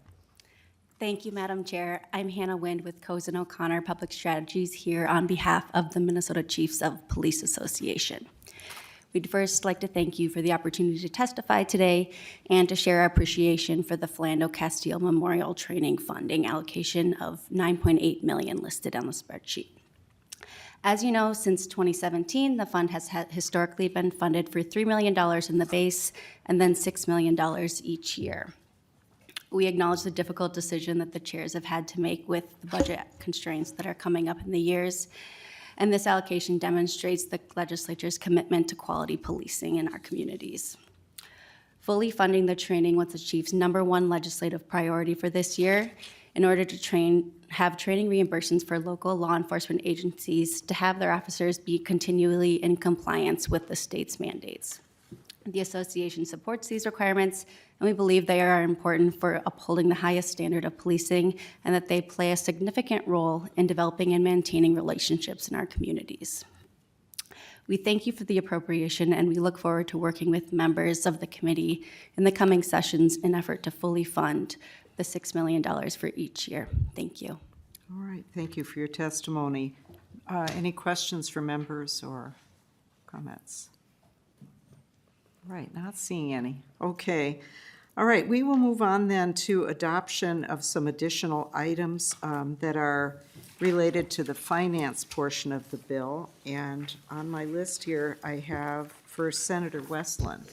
Speaker 10: Thank you, Madam Chair. I'm Hannah Wind with Cozen O'Connor Public Strategies here on behalf of the Minnesota Chiefs of Police Association. We'd first like to thank you for the opportunity to testify today and to share our appreciation for the Philando Castile Memorial Training Funding allocation of $9.8 million listed on the spreadsheet. As you know, since 2017, the fund has historically been funded for $3 million in the base and then $6 million each year. We acknowledge the difficult decision that the chairs have had to make with the budget constraints that are coming up in the years, and this allocation demonstrates the legislature's commitment to quality policing in our communities. Fully funding the training was the Chief's #1 legislative priority for this year in order to have training reimbursements for local law enforcement agencies to have their officers be continually in compliance with the state's mandates. The association supports these requirements, and we believe they are important for upholding the highest standard of policing and that they play a significant role in developing and maintaining relationships in our communities. We thank you for the appropriation, and we look forward to working with members of the committee in the coming sessions in effort to fully fund the $6 million for each year. Thank you.
Speaker 1: All right, thank you for your testimony. Any questions for members or comments? All right, not seeing any. Okay. All right, we will move on then to adoption of some additional items that are related to the finance portion of the bill. And on my list here, I have first Senator Westland.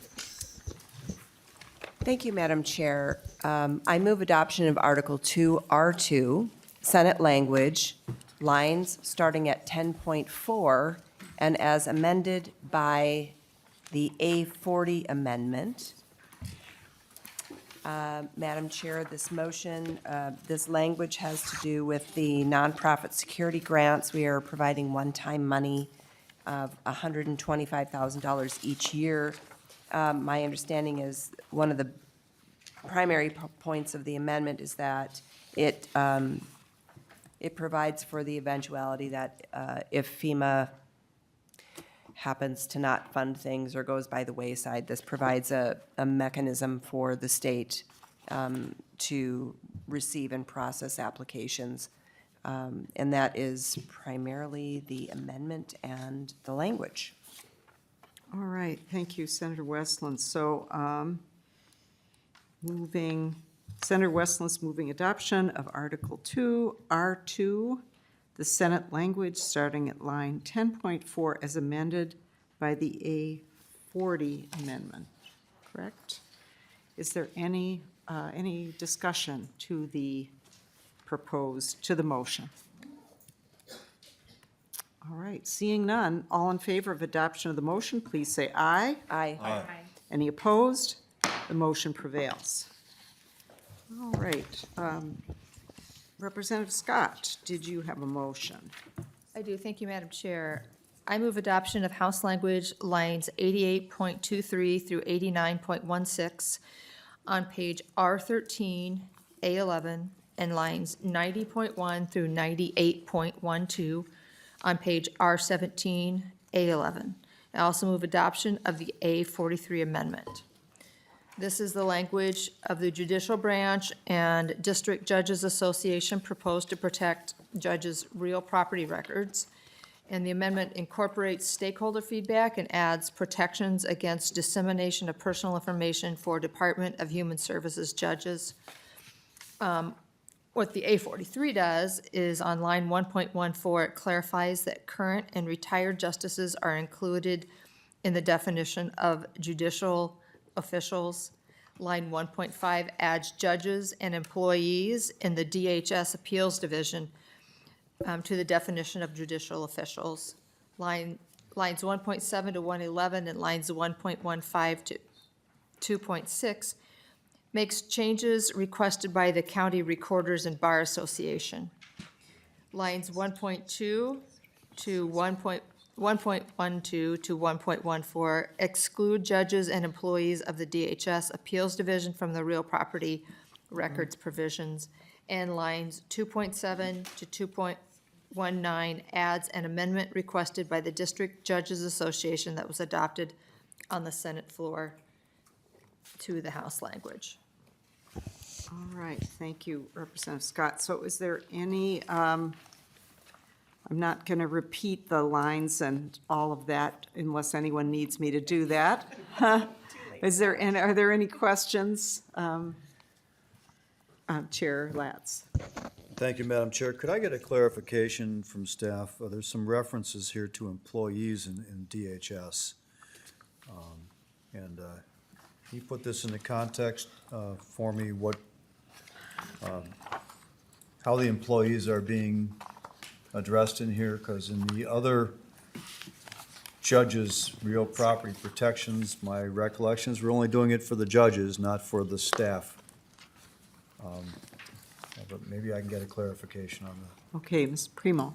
Speaker 11: Thank you, Madam Chair. I move adoption of Article 2, R2, Senate language, lines starting at 10.4, and as amended by the A40 amendment. Madam Chair, this motion, this language has to do with the nonprofit security grants. We are providing one-time money of $125,000 each year. My understanding is one of the primary points of the amendment is that it provides for the eventuality that if FEMA happens to not fund things or goes by the wayside, this provides a mechanism for the state to receive and process applications And that is primarily the amendment and the language.
Speaker 1: All right, thank you, Senator Westland. So, Senator Westland's moving adoption of Article 2, R2, the Senate language starting at line 10.4 as amended by the A40 amendment, correct? Is there any discussion to the motion? All right, seeing none, all in favor of adoption of the motion, please say aye.
Speaker 11: Aye.
Speaker 1: Any opposed? The motion prevails. All right. Representative Scott, did you have a motion?
Speaker 2: I do. Thank you, Madam Chair. I move adoption of House language lines 88.23 through 89.16 on page R13, A11, and lines 90.1 through 98.12 on page R17, A11. I also move adoption of the A43 amendment. This is the language of the Judicial Branch and District Judges Association proposed to protect judges' real property records. And the amendment incorporates stakeholder feedback and adds protections against dissemination of personal information for Department of Human Services judges. What the A43 does is on line 1.14, it clarifies that current and retired justices are included in the definition of judicial officials. Line 1.5 adds judges and employees in the DHS Appeals Division to the definition of judicial officials. Lines 1.7 to 111 and lines 1.15 to 2.6 makes changes requested by the County Recorders and Bar Association. Lines 1.2 to 1.12 to 1.14 exclude judges and employees of the DHS Appeals Division from the real property records provisions. And lines 2.7 to 2.19 adds an amendment requested by the District Judges Association that was adopted on the Senate floor to the House language.
Speaker 1: All right, thank you, Representative Scott. So is there any, I'm not going to repeat the lines and all of that unless anyone needs me to do that. Are there any questions? Chair Latz.
Speaker 3: Thank you, Madam Chair. Could I get a clarification from staff? There's some references here to employees in DHS. Can you put this into context for me, how the employees are being addressed in here? Because in the other judges' real property protections, my recollection is we're only doing it for the judges, not for the staff. But maybe I can get a clarification on that.
Speaker 1: Okay, Ms. Primo.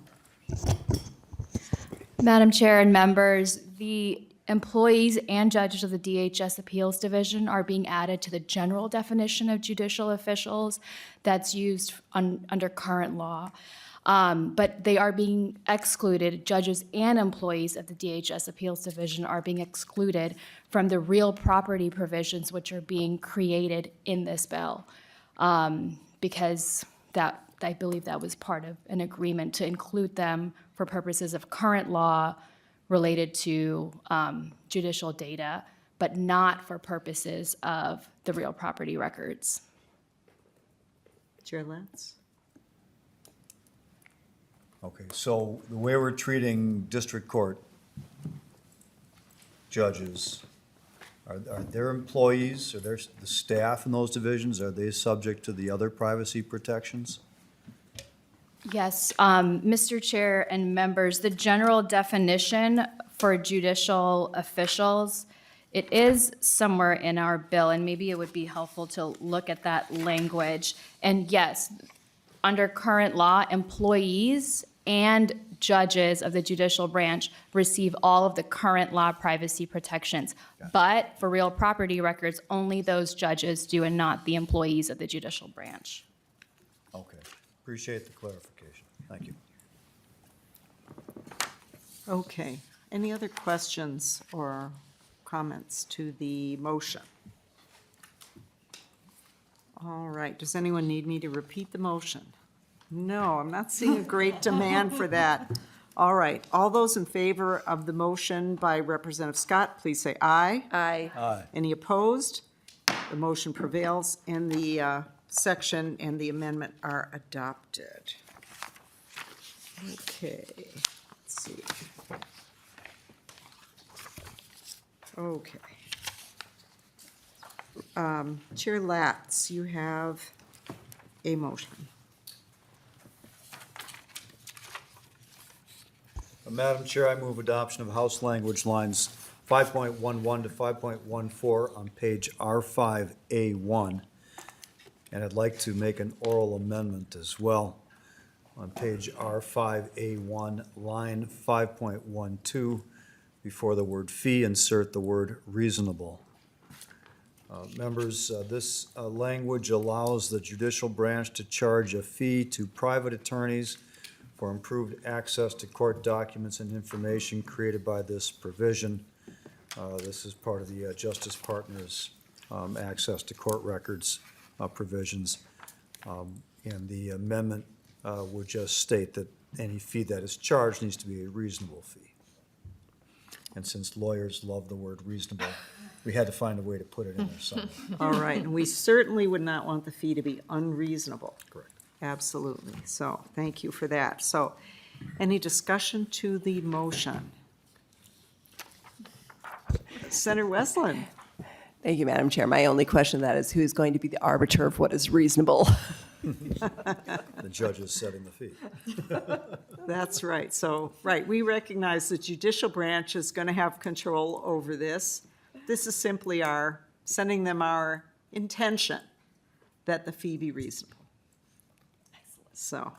Speaker 12: Madam Chair and members, the employees and judges of the DHS Appeals Division are being added to the general definition of judicial officials that's used under current law. But they are being excluded, judges and employees of the DHS Appeals Division are being excluded from the real property provisions which are being created in this bill. Because I believe that was part of an agreement to include them for purposes of current law related to judicial data, but not for purposes of the real property records.
Speaker 1: Chair Latz.
Speaker 3: Okay, so the way we're treating district court judges, are their employees, are the staff in those divisions, are they subject to the other privacy protections?
Speaker 12: Yes, Mr. Chair and members, the general definition for judicial officials, it is somewhere in our bill, and maybe it would be helpful to look at that language. And yes, under current law, employees and judges of the judicial branch receive all of the current law privacy protections.
Speaker 3: Gotcha.
Speaker 12: But for real property records, only those judges do and not the employees of the judicial branch.
Speaker 3: Okay, appreciate the clarification. Thank you.
Speaker 1: Okay, any other questions or comments to the motion? All right, does anyone need me to repeat the motion? No, I'm not seeing a great demand for that. All right, all those in favor of the motion by Representative Scott, please say aye.
Speaker 11: Aye.
Speaker 3: Aye.
Speaker 1: Any opposed? The motion prevails, and the section and the amendment are adopted. Okay, let's see. Okay. Chair Latz, you have a motion.
Speaker 3: Madam Chair, I move adoption of House language lines 5.11 to 5.14 on page R5A1. And I'd like to make an oral amendment as well. On page R5A1, line 5.12, before the word fee, insert the word reasonable. Members, this language allows the judicial branch to charge a fee to private attorneys for improved access to court documents and information created by this provision. This is part of the Justice Partners access to court records provisions. And the amendment would just state that any fee that is charged needs to be a reasonable fee. And since lawyers love the word reasonable, we had to find a way to put it in there somewhere.
Speaker 1: All right, and we certainly would not want the fee to be unreasonable.
Speaker 3: Correct.
Speaker 1: Absolutely. So thank you for that. So any discussion to the motion? Senator Westland?
Speaker 11: Thank you, Madam Chair. My only question to that is who's going to be the arbiter of what is reasonable?
Speaker 3: The judge is setting the fee.
Speaker 1: That's right. So, right, we recognize the judicial branch is going to have control over this. This is simply sending them our intention that the fee be reasonable. So,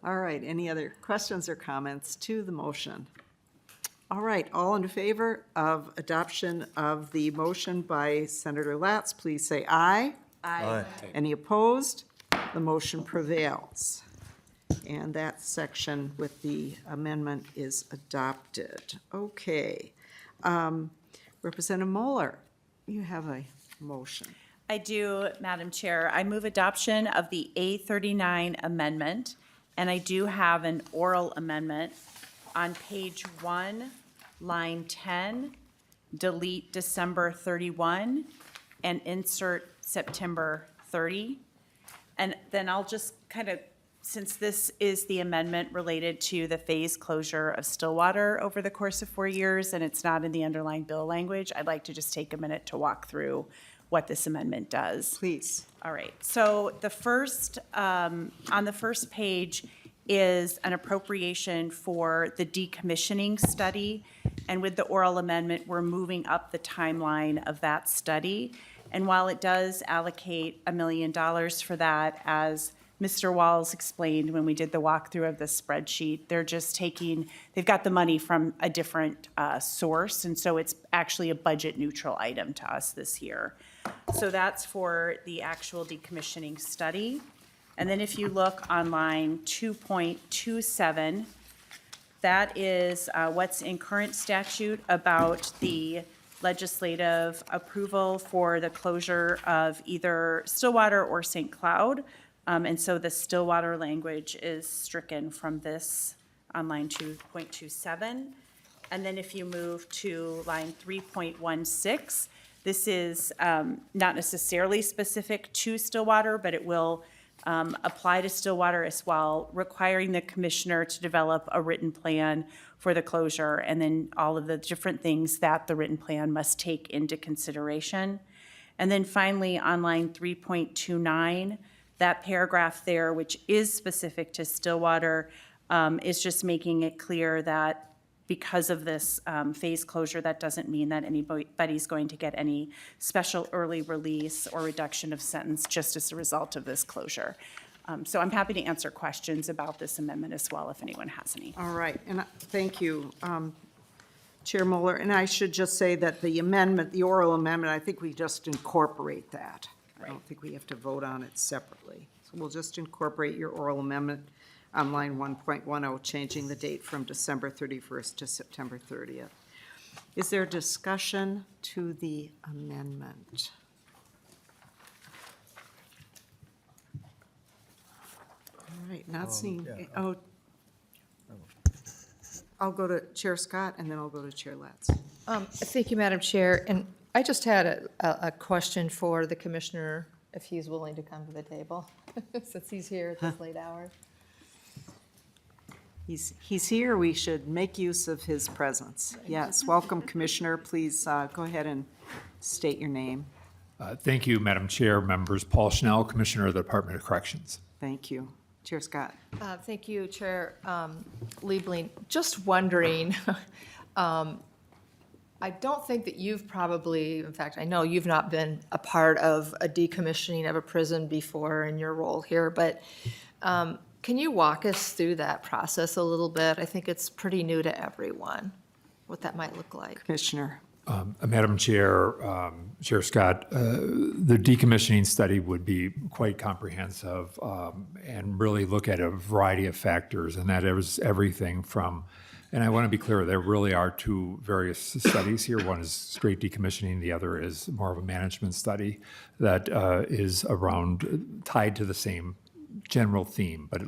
Speaker 1: all right, any other questions or comments to the motion? All right, all in favor of adoption of the motion by Senator Latz, please say aye.
Speaker 3: Aye.
Speaker 1: Any opposed? The motion prevails. And that section with the amendment is adopted. Okay. Representative Moeller, you have a motion.
Speaker 13: I do, Madam Chair. I move adoption of the A39 amendment, and I do have an oral amendment on page 1, line 10, delete December 31 and insert September 30. And then I'll just kind of, since this is the amendment related to the phase closure of Stillwater over the course of 4 years, and it's not in the underlying bill language, I'd like to just take a minute to walk through what this amendment does.
Speaker 1: Please.
Speaker 13: All right, so the first, on the first page is an appropriation for the decommissioning study. And with the oral amendment, we're moving up the timeline of that study. And while it does allocate $1 million for that, as Mr. Walls explained when we did the walkthrough of the spreadsheet, they're just taking, they've got the money from a different source, and so it's actually a budget neutral item to us this year. So that's for the actual decommissioning study. And then if you look on line 2.27, that is what's in current statute about the legislative approval for the closure of either Stillwater or St. Cloud. And so the Stillwater language is stricken from this on line 2.27. And then if you move to line 3.16, this is not necessarily specific to Stillwater, but it will apply to Stillwater as well, requiring the commissioner to develop a written plan for the closure, and then all of the different things that the written plan must take into consideration. And then finally, on line 3.29, that paragraph there, which is specific to Stillwater, is just making it clear that because of this phase closure, that doesn't mean that anybody's going to get any special early release or reduction of sentence just as a result of this closure. So I'm happy to answer questions about this amendment as well, if anyone has any.
Speaker 1: All right, and thank you, Chair Mueller. And I should just say that the amendment, the oral amendment, I think we just incorporate that. I don't think we have to vote on it separately. So we'll just incorporate your oral amendment on line 1.10, changing the date from December 31st to September 30th. Is there discussion to the amendment? All right, not seeing,
Speaker 3: yeah,
Speaker 1: oh. I'll go to Chair Scott, and then I'll go to Chair Latz.
Speaker 2: Thank you, Madam Chair. And I just had a question for the commissioner, if he's willing to come to the table, since he's here at this late hour.
Speaker 1: He's here, we should make use of his presence. Yes, welcome, Commissioner. Please go ahead and state your name.
Speaker 14: Thank you, Madam Chair, members. Paul Schnell, Commissioner of the Department of Corrections.
Speaker 1: Thank you. Chair Scott.
Speaker 2: Thank you, Chair Liebling. Just wondering, I don't think that you've probably, in fact, I know you've not been a part of a decommissioning of a prison before in your role here, but can you walk us through that process a little bit? I think it's pretty new to everyone, what that might look like.
Speaker 1: Commissioner.
Speaker 14: Madam Chair, Chair Scott, the decommissioning study would be quite comprehensive and really look at a variety of factors, and that is everything from, and I want to be clear, there really are two various studies here. One is straight decommissioning, the other is more of a management study that is around, tied to the same general theme, but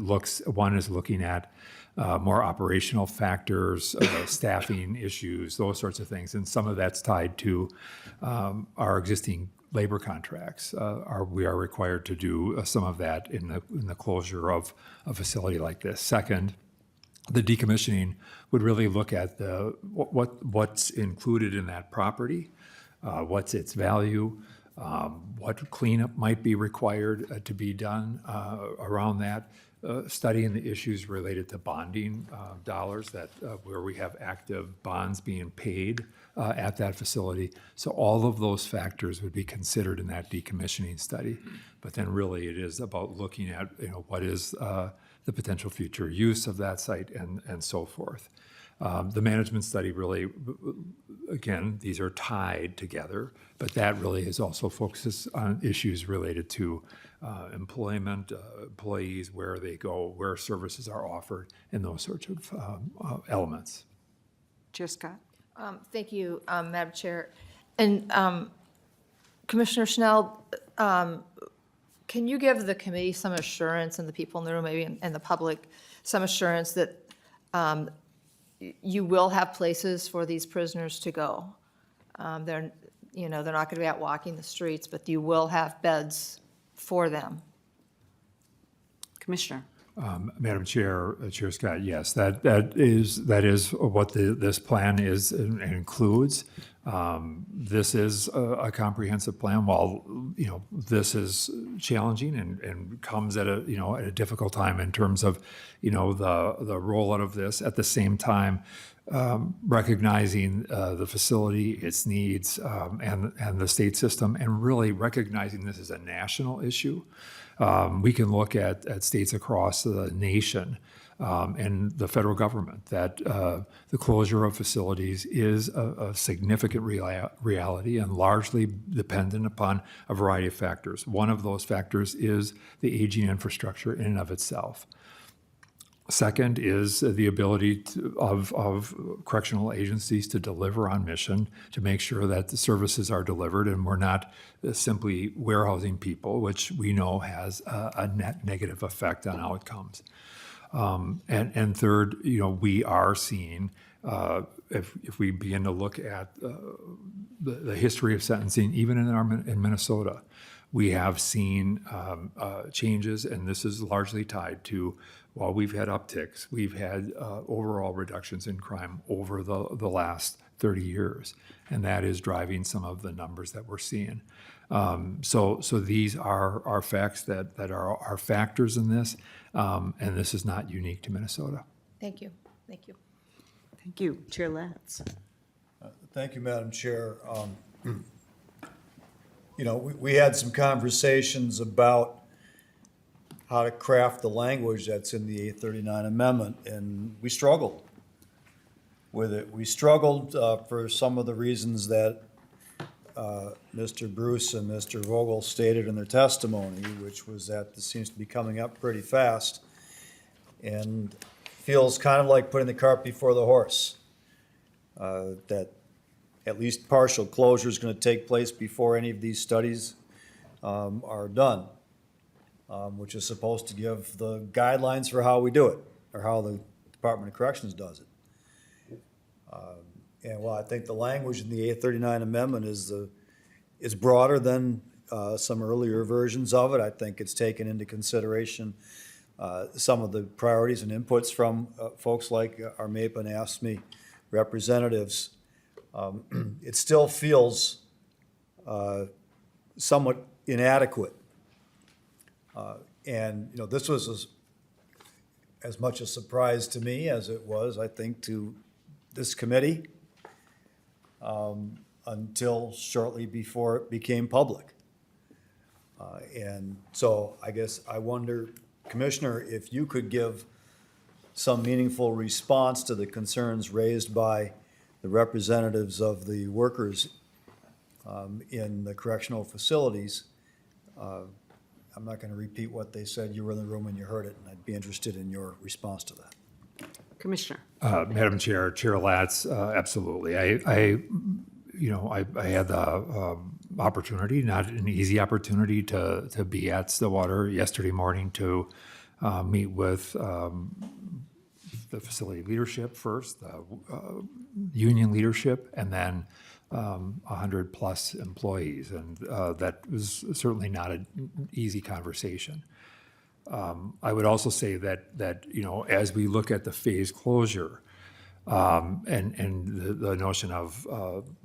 Speaker 14: one is looking at more operational factors, staffing issues, those sorts of things. And some of that's tied to our existing labor contracts. We are required to do some of that in the closure of a facility like this. Second, the decommissioning would really look at what's included in that property, what's its value, what cleanup might be required to be done around that, studying the issues related to bonding dollars where we have active bonds being paid at that facility. So all of those factors would be considered in that decommissioning study. But then really it is about looking at what is the potential future use of that site and so forth. The management study really, again, these are tied together, but that really is also focuses on issues related to employment, employees, where they go, where services are offered, and those sorts of elements.
Speaker 1: Chair Scott.
Speaker 2: Thank you, Madam Chair. And Commissioner Schnell, can you give the committee some assurance, and the people in the room, maybe, and the public, some assurance that you will have places for these prisoners to go? They're not going to be out walking the streets, but you will have beds for them.
Speaker 1: Commissioner.
Speaker 14: Madam Chair, Chair Scott, yes, that is what this plan is and includes. This is a comprehensive plan. While this is challenging and comes at a difficult time in terms of the rollout of this. At the same time, recognizing the facility, its needs, and the state system, and really recognizing this as a national issue. We can look at states across the nation and the federal government that the closure of facilities is a significant reality and largely dependent upon a variety of factors. One of those factors is the aging infrastructure in and of itself. Second is the ability of correctional agencies to deliver on mission, to make sure that the services are delivered and we're not simply warehousing people, which we know has a net negative effect on outcomes. And third, we are seeing, if we begin to look at the history of sentencing, even in Minnesota, we have seen changes, and this is largely tied to, while we've had upticks, we've had overall reductions in crime over the last 30 years, and that is driving some of the numbers that we're seeing. So these are facts that are factors in this, and this is not unique to Minnesota.
Speaker 2: Thank you. Thank you.
Speaker 1: Thank you. Chair Latz.
Speaker 3: Thank you, Madam Chair. We had some conversations about how to craft the language that's in the 839 amendment, and we struggled with it. We struggled for some of the reasons that Mr. Bruce and Mr. Vogel stated in their testimony, which was that this seems to be coming up pretty fast and feels kind of like putting the cart before the horse, that at least partial closure is going to take place before any of these studies are done. which is supposed to give the guidelines for how we do it, or how the Department of Corrections does it. And while I think the language in the 839 amendment is broader than some earlier versions of it, I think it's taken into consideration some of the priorities and inputs from folks like our MAPE and AFSCME representatives. It still feels somewhat inadequate. And, you know, this was as much a surprise to me as it was, I think, to this committee until shortly before it became public. And so I guess I wonder, Commissioner, if you could give some meaningful response to the concerns raised by the representatives of the workers in the correctional facilities. I'm not going to repeat what they said. You were in the room and you heard it, and I'd be interested in your response to that.
Speaker 1: Commissioner.
Speaker 14: Madam Chair, Chair Latz, absolutely. I had the opportunity, not an easy opportunity, to be at Stillwater yesterday morning to meet with the facility leadership first, union leadership, and then 100+ employees. And that was certainly not an easy conversation. I would also say that you know, as we look at the phase closure, and the notion of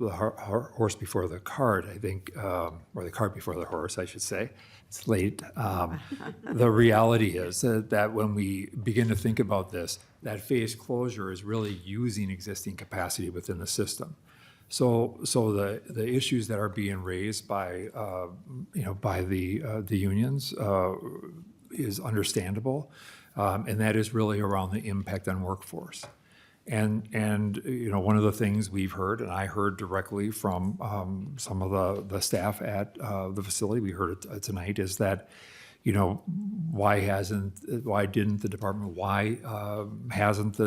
Speaker 14: the horse before the cart, I think, or the cart before the horse, I should say. It's late. The reality is that when we begin to think about this, that phase closure is really using existing capacity within the system. So the issues that are being raised by by the unions is understandable, and that is really around the impact on workforce. And you know, one of the things we've heard, and I heard directly from some of the staff at the facility, we heard it tonight, is that, you know, why hasn't the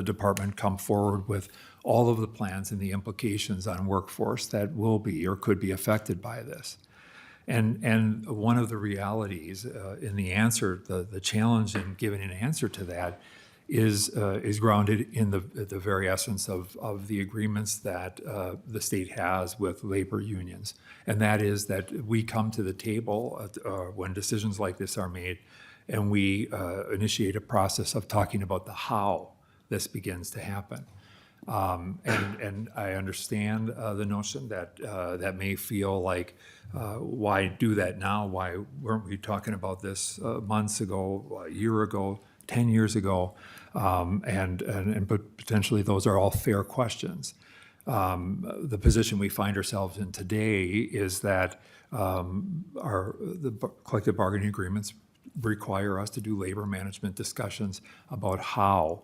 Speaker 14: department come forward with all of the plans and the implications on workforce that will be or could be affected by this? And one of the realities in the answer, the challenge in giving an answer to that is grounded in the very essence of the agreements that the state has with labor unions. And that is that we come to the table when decisions like this are made, and we initiate a process of talking about the how this begins to happen. And I understand the notion that that may feel like, why do that now? Why weren't we talking about this months ago, a year ago, 10 years ago? But potentially those are all fair questions. The position we find ourselves in today is that the collective bargaining agreements require us to do labor management discussions about how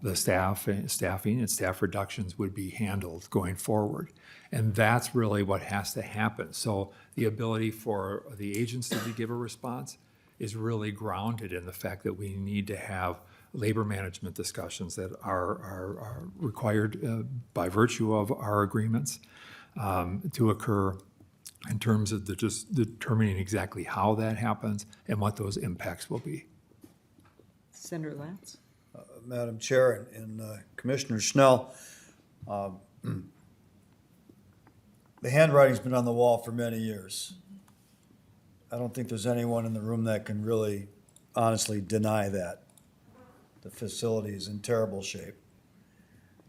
Speaker 14: the staffing and staff reductions would be handled going forward. And that's really what has to happen. So the ability for the agency to give a response is really grounded in the fact that we need to have labor management discussions that are required by virtue of our agreements to occur in terms of just determining exactly how that happens and what those impacts will be.
Speaker 1: Senator Latz.
Speaker 3: Madam Chair and Commissioner Schnell, the handwriting's been on the wall for many years. I don't think there's anyone in the room that can really honestly deny that. The facility is in terrible shape.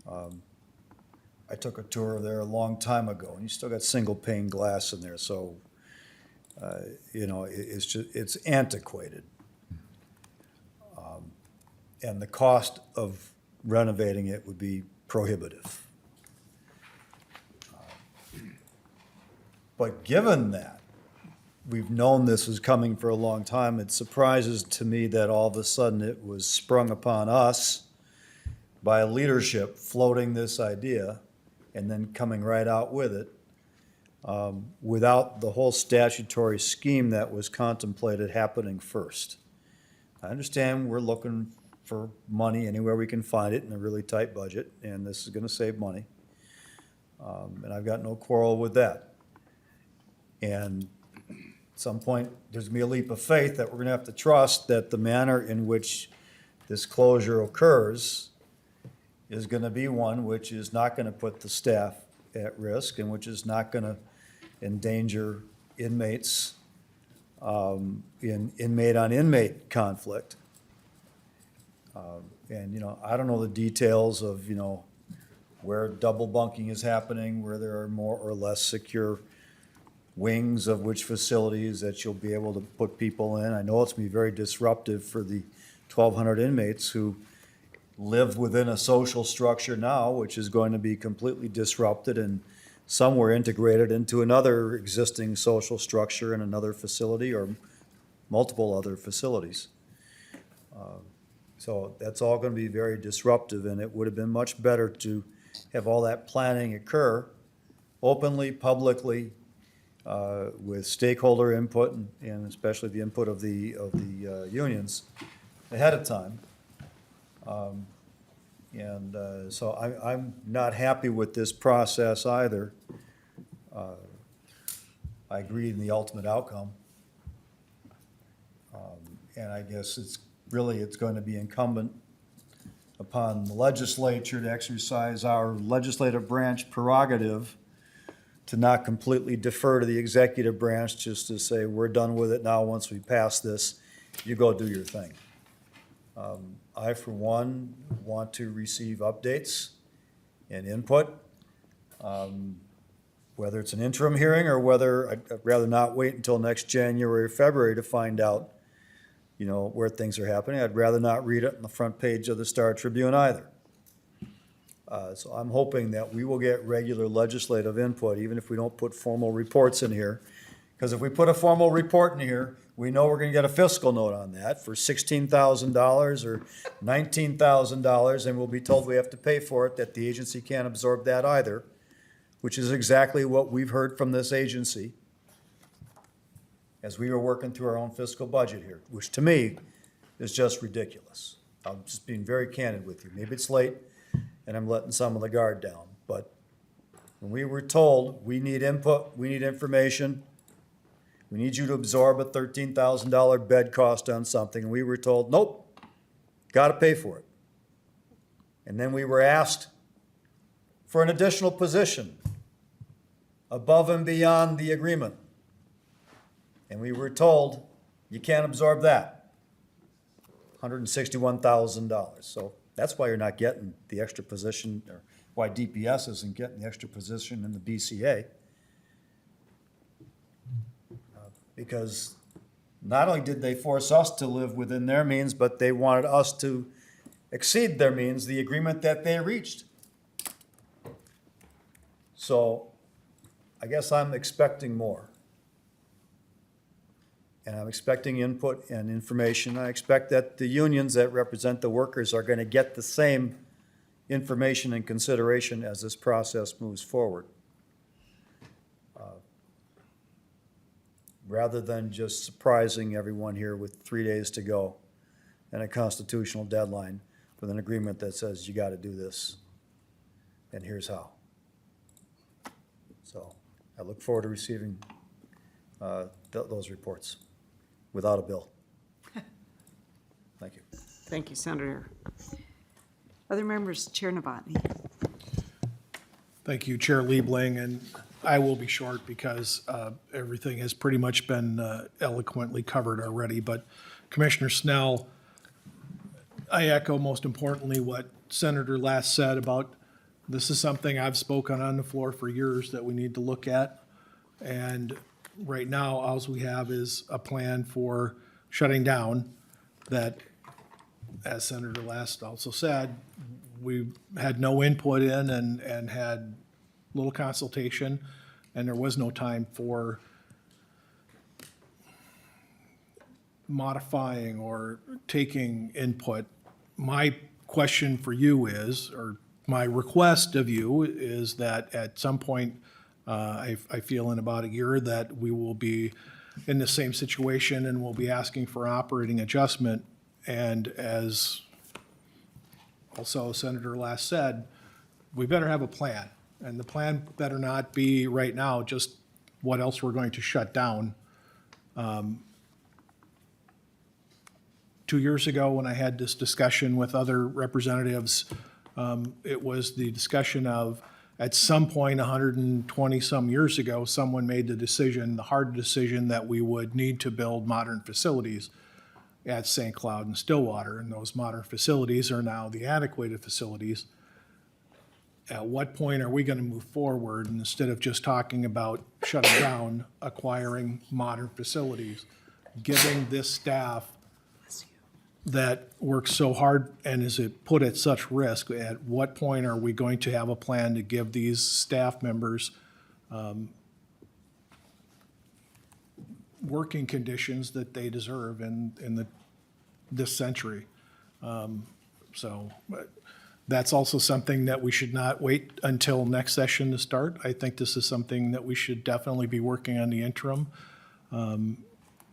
Speaker 3: I took a tour there a long time ago, and you still got single pane glass in there, so you know, it's antiquated. And the cost of renovating it would be prohibitive. But given that, we've known this was coming for a long time, it surprises to me that all of a sudden it was sprung upon us by leadership floating this idea and then coming right out with it without the whole statutory scheme that was contemplated happening first. I understand we're looking for money anywhere we can find it in a really tight budget, and this is going to save money. And I've got no quarrel with that. And some point, there's gonna be a leap of faith that we're gonna have to trust that the manner in which this closure occurs is gonna be one which is not gonna put the staff at risk and which is not gonna endanger inmates in inmate-on-inmate conflict. And, I don't know the details of, where double bunking is happening, where there are more or less secure wings of which facilities that you'll be able to put people in. I know it's going to be very disruptive for the 1,200 inmates who live within a social structure now, which is going to be completely disrupted, and some were integrated into another existing social structure in another facility or multiple other facilities. So that's all going to be very disruptive, and it would have been much better to have all that planning occur openly, publicly, with stakeholder input and especially the input of the unions ahead of time. So I'm not happy with this process either. I agree in the ultimate outcome. And I guess it's going to be incumbent upon the legislature to exercise our legislative branch prerogative to not completely defer to the executive branch, just to say, we're done with it now, once we pass this, you go do your thing. I, for one, want to receive updates and input, whether it's an interim hearing or whether I'd rather not wait until next January or February to find out, where things are happening. I'd rather not read it on the front page of the Star Tribune either. So I'm hoping that we will get regular legislative input, even if we don't put formal reports in here. Because if we put a formal report in here, we know we're going to get a fiscal note on that for $16,000 or $19,000, and we'll be told we have to pay for it, that the agency can't absorb that either, which is exactly what we've heard from this agency as we were working through our own fiscal budget here, which to me is just ridiculous. I'm just being very candid with you. Maybe it's late and I'm letting some of the guard down, but when we were told we need input, we need information, we need you to absorb a $13,000 bed cost on something, and we were told, nope, got to pay for it. And then we were asked for an additional position above and beyond the agreement. And we were told, you can't absorb that, $161,000. So that's why you're not getting the extra position, or why DPS isn't getting the extra position in the BCA. Because not only did they force us to live within their means, but they wanted us to exceed their means, the agreement that they reached. So I guess I'm expecting more. And I'm expecting input and information. I expect that the unions that represent the workers are going to get the same information and consideration as this process moves forward. Rather than just surprising everyone here with 3 days to go and a constitutional deadline with an agreement that says you got to do this, and here's how. So I look forward to receiving those reports without a bill. Thank you.
Speaker 1: Thank you, Senator. Other members, Chair Novotny.
Speaker 15: Thank you, Chair Liebling, and I will be short because everything has pretty much been eloquently covered already. But Commissioner Snell, I echo most importantly what Senator Latz said about this is something I've spoken on the floor for years that we need to look at. And right now, all we have is a plan for shutting down that, as Senator Latz also said, we had no input in and had little consultation, and there was no time for modifying or taking input. My question for you is, or my request of you is that at some point, I feel in about a year that we will be in the same situation and we'll be asking for operating adjustment. And as also Senator Latz said, we better have a plan. And the plan better not be right now just what else we're going to shut down. 2 years ago, when I had this discussion with other representatives, it was the discussion of, at some point, 120-some years ago, someone made the decision, the hard decision, that we would need to build modern facilities at St. Cloud and Stillwater, and those modern facilities are now the adequate facilities. At what point are we going to move forward, and instead of just talking about shutting down, acquiring modern facilities, giving this staff that works so hard and is it put at such risk, at what point are we going to have a plan to give these staff members working conditions that they deserve in this century? But that's also something that we should not wait until next session to start. I think this is something that we should definitely be working on the interim.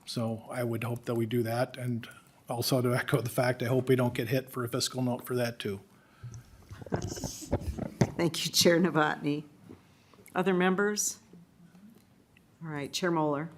Speaker 15: So I would hope that we do that, and also to echo the fact, I hope we don't get hit for a fiscal note for that too.
Speaker 1: Thank you, Chair Novotny. Other members? All right, Chair Moeller.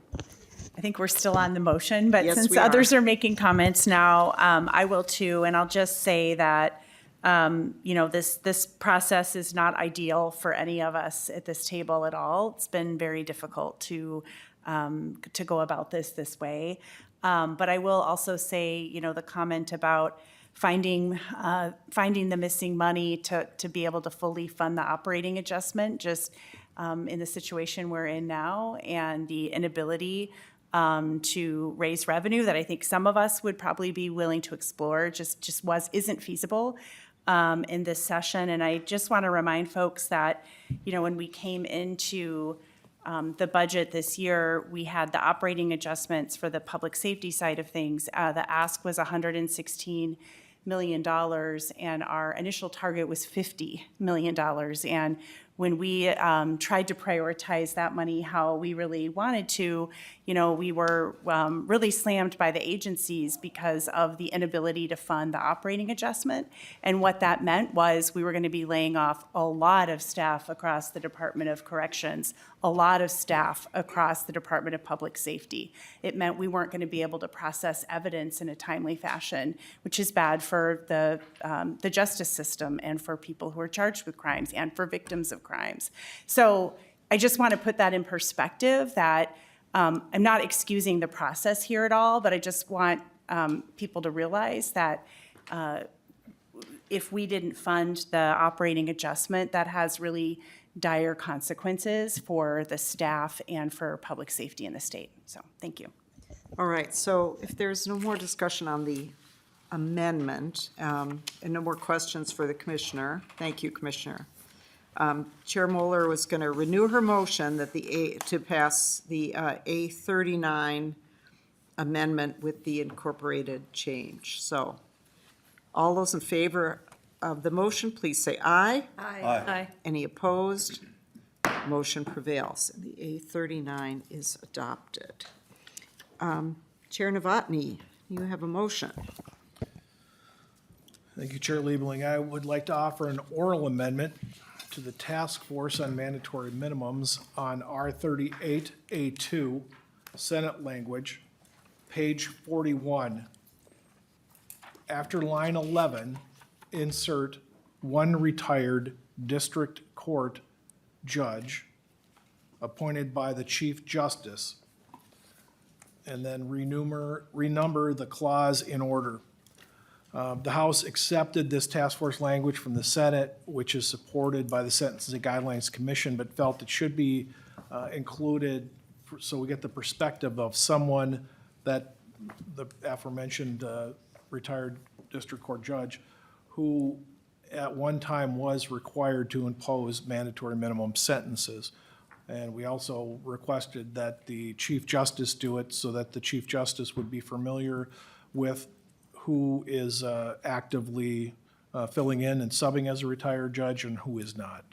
Speaker 13: I think we're still on the motion, but
Speaker 1: Yes,
Speaker 13: since
Speaker 1: we are.
Speaker 13: others are making comments now, I will too. And I'll just say that, this process is not ideal for any of us at this table at all. It's been very difficult to go about this way. But I will also say, the comment about finding the missing money to be able to fully fund the operating adjustment, just in the situation we're in now, and the inability to raise revenue that I think some of us would probably be willing to explore, isn't feasible in this session. And I just want to remind folks that, when we came into the budget this year, we had the operating adjustments for the public safety side of things. The ask was $116 million, and our initial target was $50 million. And when we tried to prioritize that money how we really wanted to, we were really slammed by the agencies because of the inability to fund the operating adjustment. And what that meant was we were going to be laying off a lot of staff across the Department of Corrections, a lot of staff across the Department of Public Safety. It meant we weren't going to be able to process evidence in a timely fashion, which is bad for the justice system and for people who are charged with crimes and for victims of crimes. So I just want to put that in perspective, that I'm not excusing the process here at all, but I just want people to realize that if we didn't fund the operating adjustment, that has really dire consequences for the staff and for public safety in the state. So, thank you.
Speaker 1: All right, so if there's no more discussion on the amendment, and no more questions for the commissioner, thank you, Commissioner. Chair Moeller was going to renew her motion that to pass the A39 amendment with the incorporated change. So, all those in favor of the motion, please say aye.
Speaker 4: Aye.
Speaker 1: Any opposed? Motion prevails, and the A39 is adopted. Chair Novotny, you have a motion.
Speaker 15: Thank you, Chair Liebling. I would like to offer an oral amendment to the Task Force on Mandatory Minimums on R38A2, Senate language, page 41. After line 11, insert one retired district court judge appointed by the Chief Justice, and then renumber the clause in order. The House accepted this task force language from the Senate, which is supported by the Sentencing Guidelines Commission, but felt it should be included so we get the perspective of someone that the aforementioned retired district court judge who at one time was required to impose mandatory minimum sentences. And we also requested that the Chief Justice do it so that the Chief Justice would be familiar with who is actively filling in and subbing as a retired judge and who is not.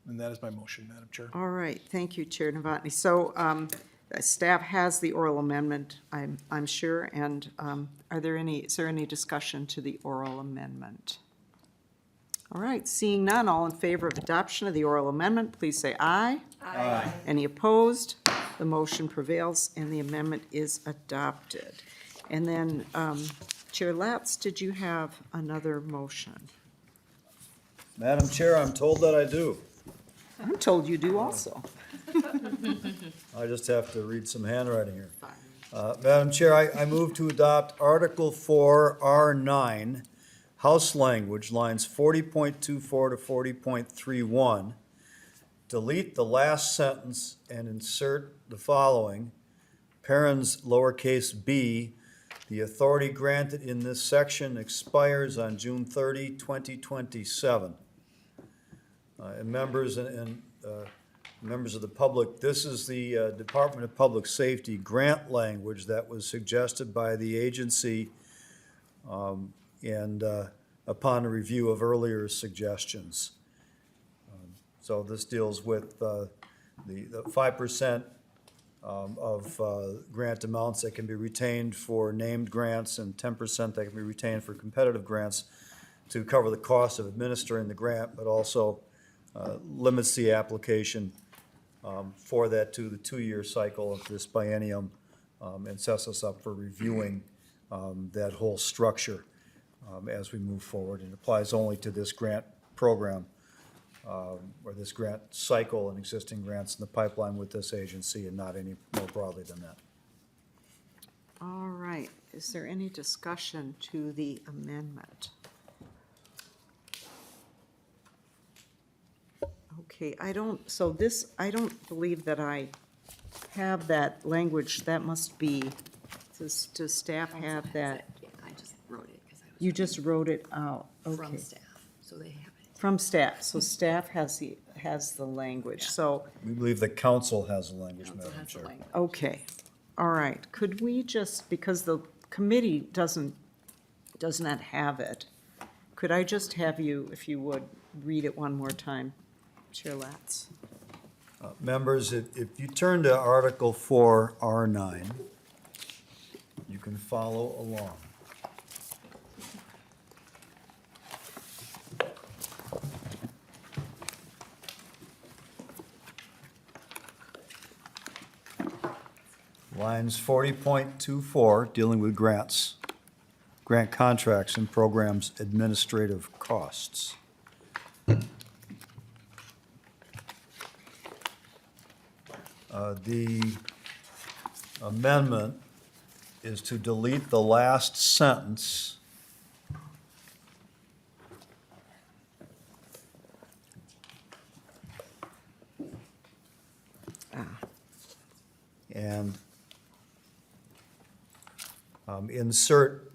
Speaker 15: And that is my motion, Madam Chair.
Speaker 1: All right, thank you, Chair Novotny. So staff has the oral amendment, I'm sure, and is there any discussion to the oral amendment? All right, seeing none, all in favor of adoption of the oral amendment, please say aye. Aye. Any opposed? The motion prevails and the amendment is adopted. And then, Chair Latz, did you have another motion?
Speaker 3: Madam Chair, I'm told that I do.
Speaker 1: I'm told you do also.
Speaker 3: I just have to read some handwriting here. Madam Chair, I move to adopt Article 4, R9, House language, lines 40.24 to 40.31. Delete the last sentence and insert the following. Parens lowercase b, the authority granted in this section expires on June 30, 2027. And members and members of the public, this is the Department of Public Safety grant language that was suggested by the agency and upon a review of earlier suggestions. So this deals with the 5% of grant amounts that can be retained for named grants and 10% that can be retained for competitive grants to cover the cost of administering the grant, but also limits the application for that to the 2-year cycle of this biennium and sets us up for reviewing that whole structure as we move forward. It applies only to this grant program or this grant cycle and existing grants in the pipeline with this agency and not any more broadly than that.
Speaker 1: All right, is there any discussion to the amendment? Okay, I don't believe that I have that language. That must be, does staff have that?
Speaker 16: I just wrote it because I was.
Speaker 1: You just wrote it out, okay.
Speaker 16: From staff, so they have it.
Speaker 1: From staff, so staff has the language, so,
Speaker 3: We believe the council has the language,
Speaker 16: Council
Speaker 3: Madam
Speaker 16: has the
Speaker 3: Chair.
Speaker 16: language.
Speaker 1: okay. All right, could we just, because the committee does not have it, could I just have you, if you would, read it one more time? Chair Latz.
Speaker 3: Members, if you turn to Article 4, R9, you can follow along. Lines 40.24, dealing with grants, grant contracts and programs administrative costs. The amendment is to delete the last sentence. And insert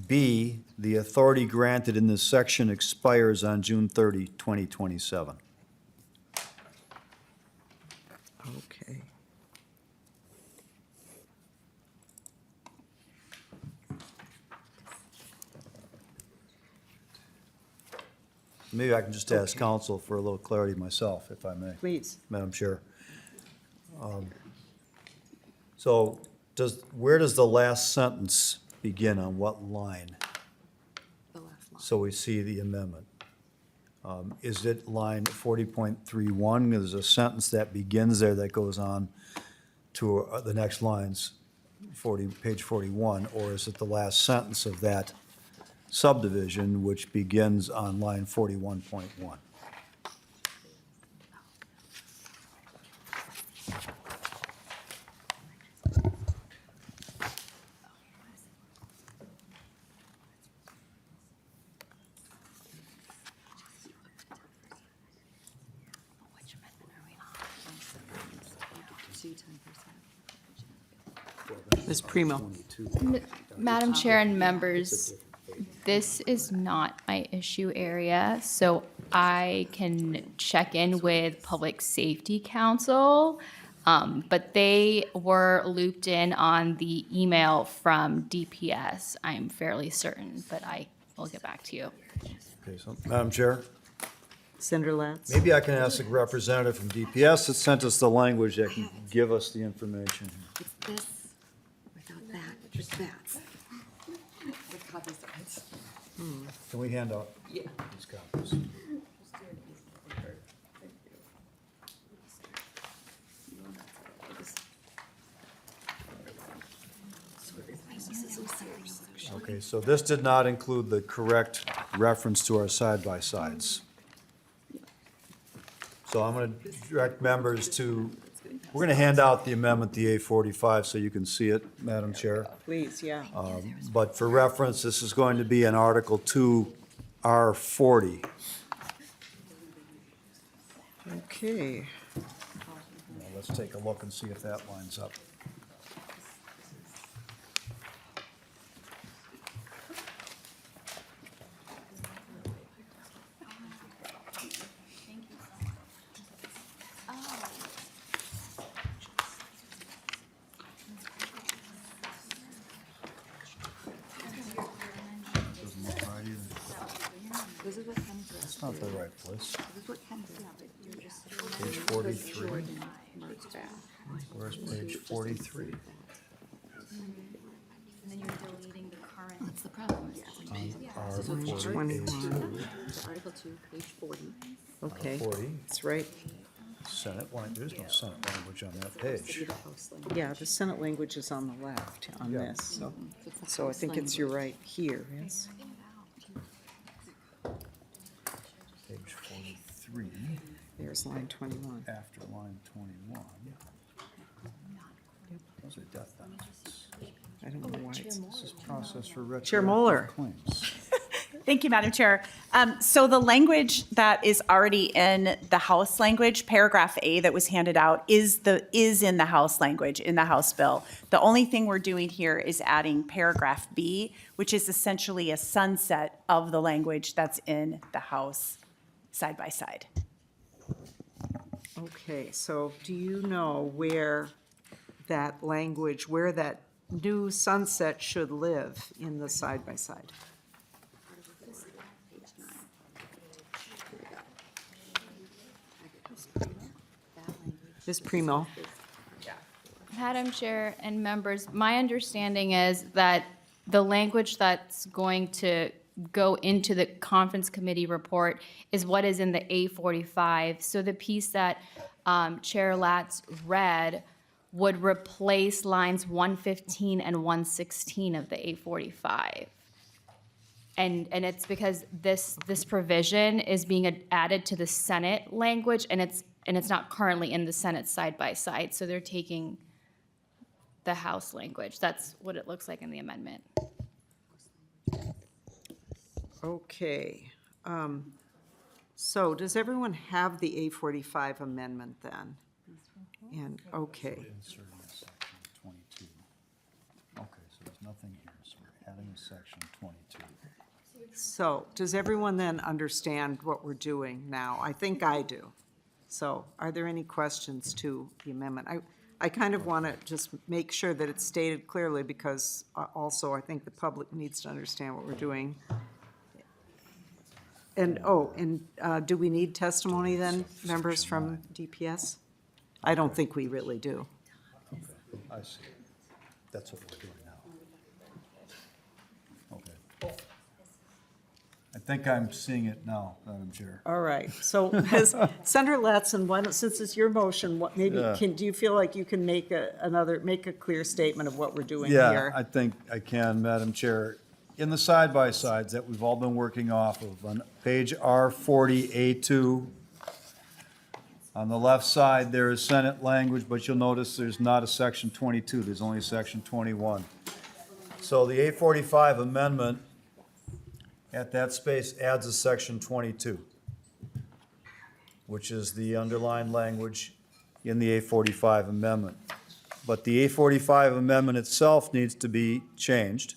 Speaker 3: B, the authority granted in this section expires on June 30, 2027.
Speaker 1: Okay.
Speaker 3: Maybe I can just ask counsel for a little clarity myself, if I may.
Speaker 1: Please.
Speaker 3: Madam Chair. So where does the last sentence begin, on what line?
Speaker 16: The last line.
Speaker 3: So we see the amendment. Is it line 40.31? There's a sentence that begins there that goes on to the next lines, page 41, or is it the last sentence of that subdivision, which begins on line 41.1?
Speaker 16: Which amendment are we on?
Speaker 1: Ms. Primo.
Speaker 12: Madam Chair and members, this is not my issue area, so I can check in with Public Safety Council. But they were looped in on the email from DPS, I'm fairly certain, but I will get back to you.
Speaker 3: Okay, so, Madam Chair,
Speaker 1: Senator Latz.
Speaker 3: maybe I can ask a representative from DPS that sent us the language that can give us the information.
Speaker 16: It's this, without that, just that. With copies of it.
Speaker 3: Can we hand out these copies? Okay, so this did not include the correct reference to our side-by-sides. So I'm going to direct members to, we're going to hand out the amendment, the A45, so you can see it, Madam Chair.
Speaker 1: Please, yeah.
Speaker 3: But for reference, this is going to be in Article 2, R40.
Speaker 1: Okay.
Speaker 3: Now, let's take a look and see if that lines up. Doesn't look right either.
Speaker 16: This is what comes with.
Speaker 3: It's not the right place.
Speaker 16: This is what comes with. Yeah, but you're just.
Speaker 3: Page 43.
Speaker 16: Marks back.
Speaker 3: Where's page 43?
Speaker 12: And then you're deleting the current. That's the problem.
Speaker 3: R40,
Speaker 1: 21.
Speaker 16: Article 2, page 40.
Speaker 1: Okay,
Speaker 3: 40.
Speaker 1: it's right.
Speaker 3: Senate language, there's no Senate language on that page.
Speaker 1: Yeah, the Senate language is on the left on
Speaker 3: Yeah.
Speaker 1: this, so I think it's, you're right here, yes.
Speaker 3: Page 43,
Speaker 1: There's line 21.
Speaker 3: after line 21. Those are death benefits.
Speaker 1: I don't know why it's.
Speaker 3: This is process for retroactive
Speaker 1: Chair Mueller.
Speaker 3: claims.
Speaker 13: Thank you, Madam Chair. So the language that is already in the House language, paragraph A that was handed out, is in the House language, in the House bill. The only thing we're doing here is adding paragraph B, which is essentially a sunset of the language that's in the House side by side.
Speaker 1: Okay, so do you know where that language, where that new sunset should live in the side-by-side? Ms. Primo?
Speaker 12: Madam Chair and members, my understanding is that the language that's going to go into the conference committee report is what is in the A45. So the piece that Chair Latz read would replace lines 115 and 116 of the A45. And it's because this provision is being added to the Senate language, and it's not currently in the Senate side by side. So they're taking the House language. That's what it looks like in the amendment.
Speaker 1: Okay. So does everyone have the A45 amendment then? And, okay.
Speaker 3: Insert in section 22. Okay, so there's nothing here, so we're adding a section 22.
Speaker 1: So does everyone then understand what we're doing now? I think I do. So are there any questions to the amendment? I kind of want to just make sure that it's stated clearly because also I think the public needs to understand what we're doing. And, do we need testimony then, members from DPS? I don't think we really do.
Speaker 3: Okay, I see. That's what we're doing now. Okay. I think I'm seeing it now, Madam Chair.
Speaker 1: All right, so has Senator Latson, why don't, since it's your motion, what, maybe,
Speaker 3: Yeah.
Speaker 1: do you feel like you can make make a clear statement of what we're doing
Speaker 3: Yeah,
Speaker 1: here?
Speaker 3: I think I can, Madam Chair. In the side-by-sides that we've all been working off of, on page R40A2, on the left side, there is Senate language, but you'll notice there's not a section 22, there's only a section 21. So the A45 amendment at that space adds a section 22, which is the underlined language in the A45 amendment. But the A45 amendment itself needs to be changed,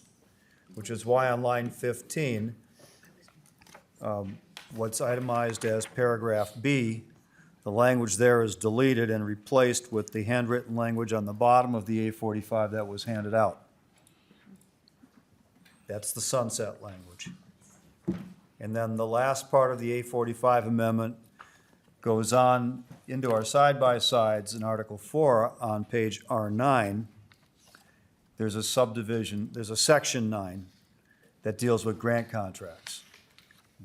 Speaker 3: which is why on line 15, what's itemized as paragraph B, the language there is deleted and replaced with the handwritten language on the bottom of the A45 that was handed out. That's the sunset language. And then the last part of the A45 amendment goes on into our side-by-sides in Article 4 on page R9. There's a subdivision, there's a section 9 that deals with grant contracts.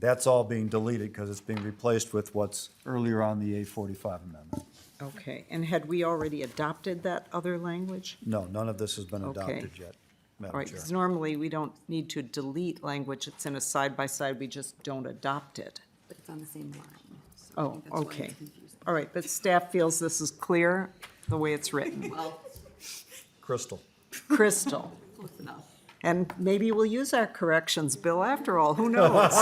Speaker 3: That's all being deleted because it's being replaced with what's earlier on the A45 amendment.
Speaker 1: Okay, and had we already adopted that other language?
Speaker 3: No, none of this has been
Speaker 1: Okay.
Speaker 3: adopted yet.
Speaker 1: All
Speaker 3: Madam
Speaker 1: right,
Speaker 3: Chair.
Speaker 1: because normally we don't need to delete language that's in a side-by-side, we just don't adopt it.
Speaker 16: But it's on the same line. so I
Speaker 1: Oh,
Speaker 16: think that's why
Speaker 1: okay.
Speaker 16: it's confusing.
Speaker 1: All right, but staff feels this is clear, the way it's written.
Speaker 16: Well,
Speaker 3: Crystal.
Speaker 1: Crystal.
Speaker 16: close enough.
Speaker 1: And maybe we'll use our corrections bill after all, who knows?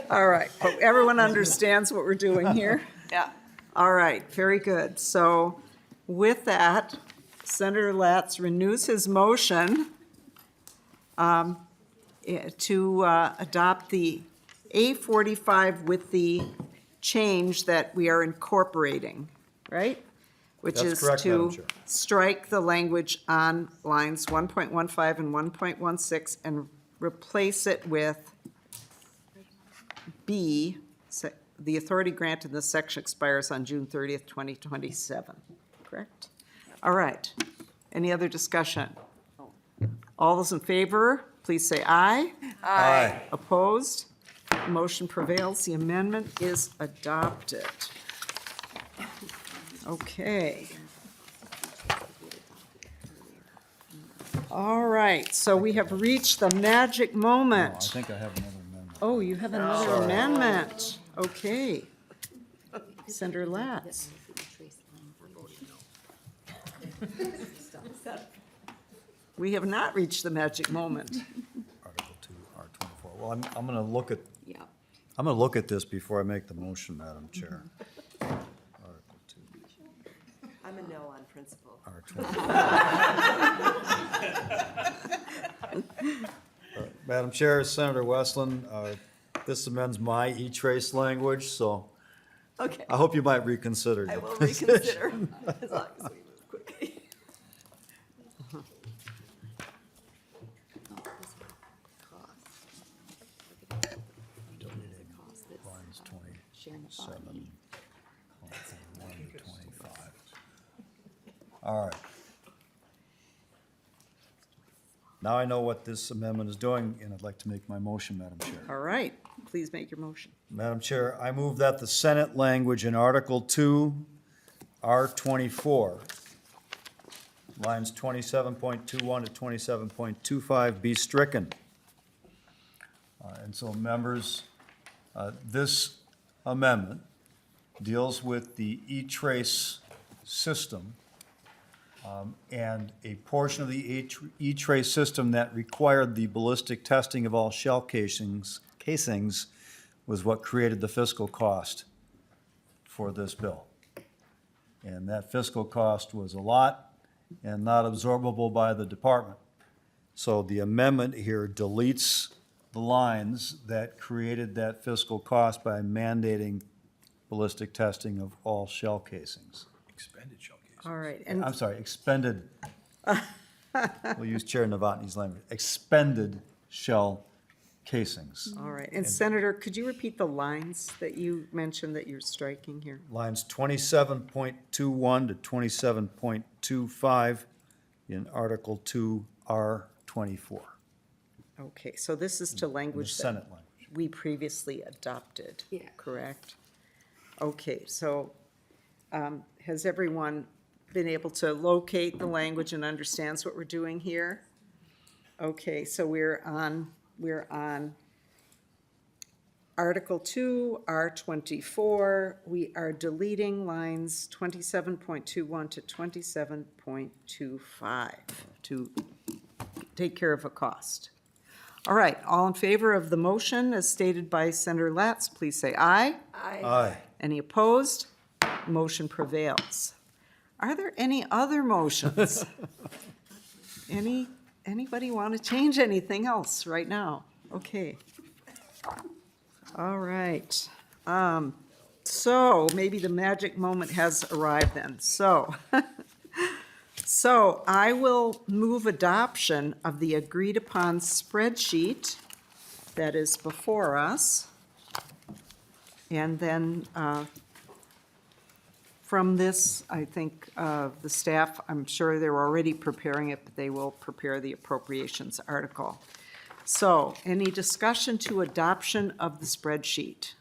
Speaker 1: All right, but everyone understands what we're doing here?
Speaker 11: Yeah.
Speaker 1: All right, very good. So with that, Senator Latz renews his motion to adopt the A45 with the change that we are incorporating, right? Which
Speaker 3: That's
Speaker 1: is
Speaker 3: correct, Madam
Speaker 1: to
Speaker 3: Chair.
Speaker 1: strike the language on lines 1.15 and 1.16 and replace it with B, the authority granted in this section expires on June 30th, 2027, correct? All right. Any other discussion? All those in favor, please say aye.
Speaker 3: Aye.
Speaker 1: Opposed? Motion prevails. The amendment is adopted. Okay. All right, so we have reached the magic
Speaker 3: I
Speaker 1: moment.
Speaker 3: think I have another amendment.
Speaker 1: Oh, you have another amendment. Okay. Senator Latz. We have not reached the magic moment.
Speaker 3: Article 2, R24. Well, I'm going to look at,
Speaker 16: Yeah.
Speaker 3: I'm going to look at this before I make the motion, Madam Chair. Article 2,
Speaker 11: I'm a no on principle.
Speaker 3: R24. Madam Chair, Senator Westland, this amends my E-trace language, so
Speaker 11: Okay,
Speaker 3: I hope you might reconsider.
Speaker 11: I
Speaker 3: your
Speaker 11: will
Speaker 3: position.
Speaker 11: reconsider, as long as we move quickly.
Speaker 16: Oh, this one. Cost. Cost that's
Speaker 3: Lines
Speaker 16: sharing the
Speaker 3: 27,
Speaker 16: bottom.
Speaker 3: 1 to 25. All right. Now I know what this amendment is doing, and I'd like to make my motion, Madam Chair.
Speaker 1: All right, please make your motion.
Speaker 3: Madam Chair, I move that the Senate language in Article 2, R24, lines 27.21 to 27.25 be stricken. And so, members, this amendment deals with the E-trace system and a portion of the E-trace system that required the ballistic testing of all shell casings was what created the fiscal cost for this bill. And that fiscal cost was a lot and not absorbable by the department. So the amendment here deletes the lines that created that fiscal cost by mandating ballistic testing of all shell casings.
Speaker 15: Expended shell case.
Speaker 1: All right, and
Speaker 3: I'm sorry, expended, we'll use Chair Novotny's language, expended shell casings.
Speaker 1: all right, and Senator, could you repeat the lines that you mentioned that you're striking here?
Speaker 3: Lines 27.21 to 27.25 in Article 2, R24,
Speaker 1: Okay, so this is to
Speaker 3: in the
Speaker 1: language that
Speaker 3: Senate language.
Speaker 1: we previously adopted,
Speaker 16: Yeah.
Speaker 1: correct? Okay, so has everyone been able to locate the language and understands what we're doing here? Okay, so we're on Article 2, R24. We are deleting lines 27.21 to 27.25 to take care of a cost. All right, all in favor of the motion as stated by Senator Latz, please say aye.
Speaker 3: Aye.
Speaker 1: Any opposed? Motion prevails. Are there any other motions? Anybody want to change anything else right now? Okay. All right. So maybe the magic moment has arrived then. So I will move adoption of the agreed-upon spreadsheet that is before us. And then from this, I think the staff, I'm sure they're already preparing it, but they will prepare the appropriations article. So any discussion to adoption of the spreadsheet?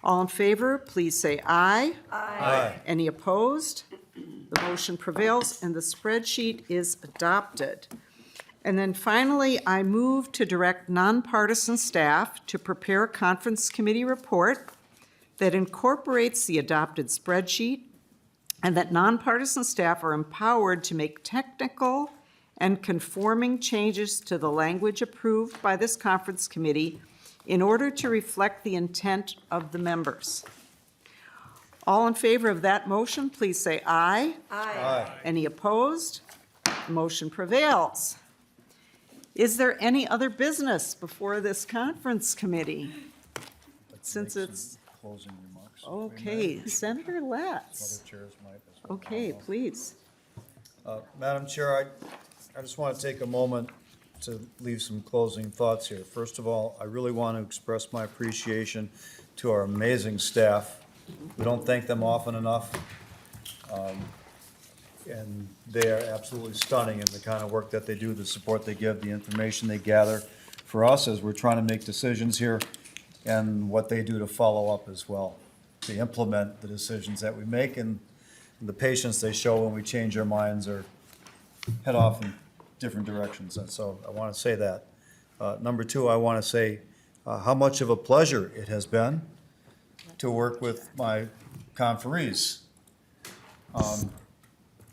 Speaker 1: All in favor, please say aye.
Speaker 3: Aye.
Speaker 1: Any opposed? The Motion prevails, and the spreadsheet is adopted. And then finally, I move to direct nonpartisan staff to prepare a conference committee report that incorporates the adopted spreadsheet, and that nonpartisan staff are empowered to make technical and conforming changes to the language approved by this conference committee in order to reflect the intent of the members. All in favor of that motion, please say aye.
Speaker 3: Aye.
Speaker 1: Any opposed? Motion prevails. Is there any other business before this conference committee? Since it's,
Speaker 3: Closing remarks.
Speaker 1: okay, Senator Latz.
Speaker 3: Other chairs might as well.
Speaker 1: Okay, please.
Speaker 3: Madam Chair, I just want to take a moment to leave some closing thoughts here. First of all, I really want to express my appreciation to our amazing staff. We don't thank them often enough. And they are absolutely stunning in the kind of work that they do, the support they give, the information they gather for us as we're trying to make decisions here, and what they do to follow up as well, to implement the decisions that we make, and the patience they show when we change our minds or head off in different directions. And so I want to say that. Number two, I want to say how much of a pleasure it has been to work with my conferees.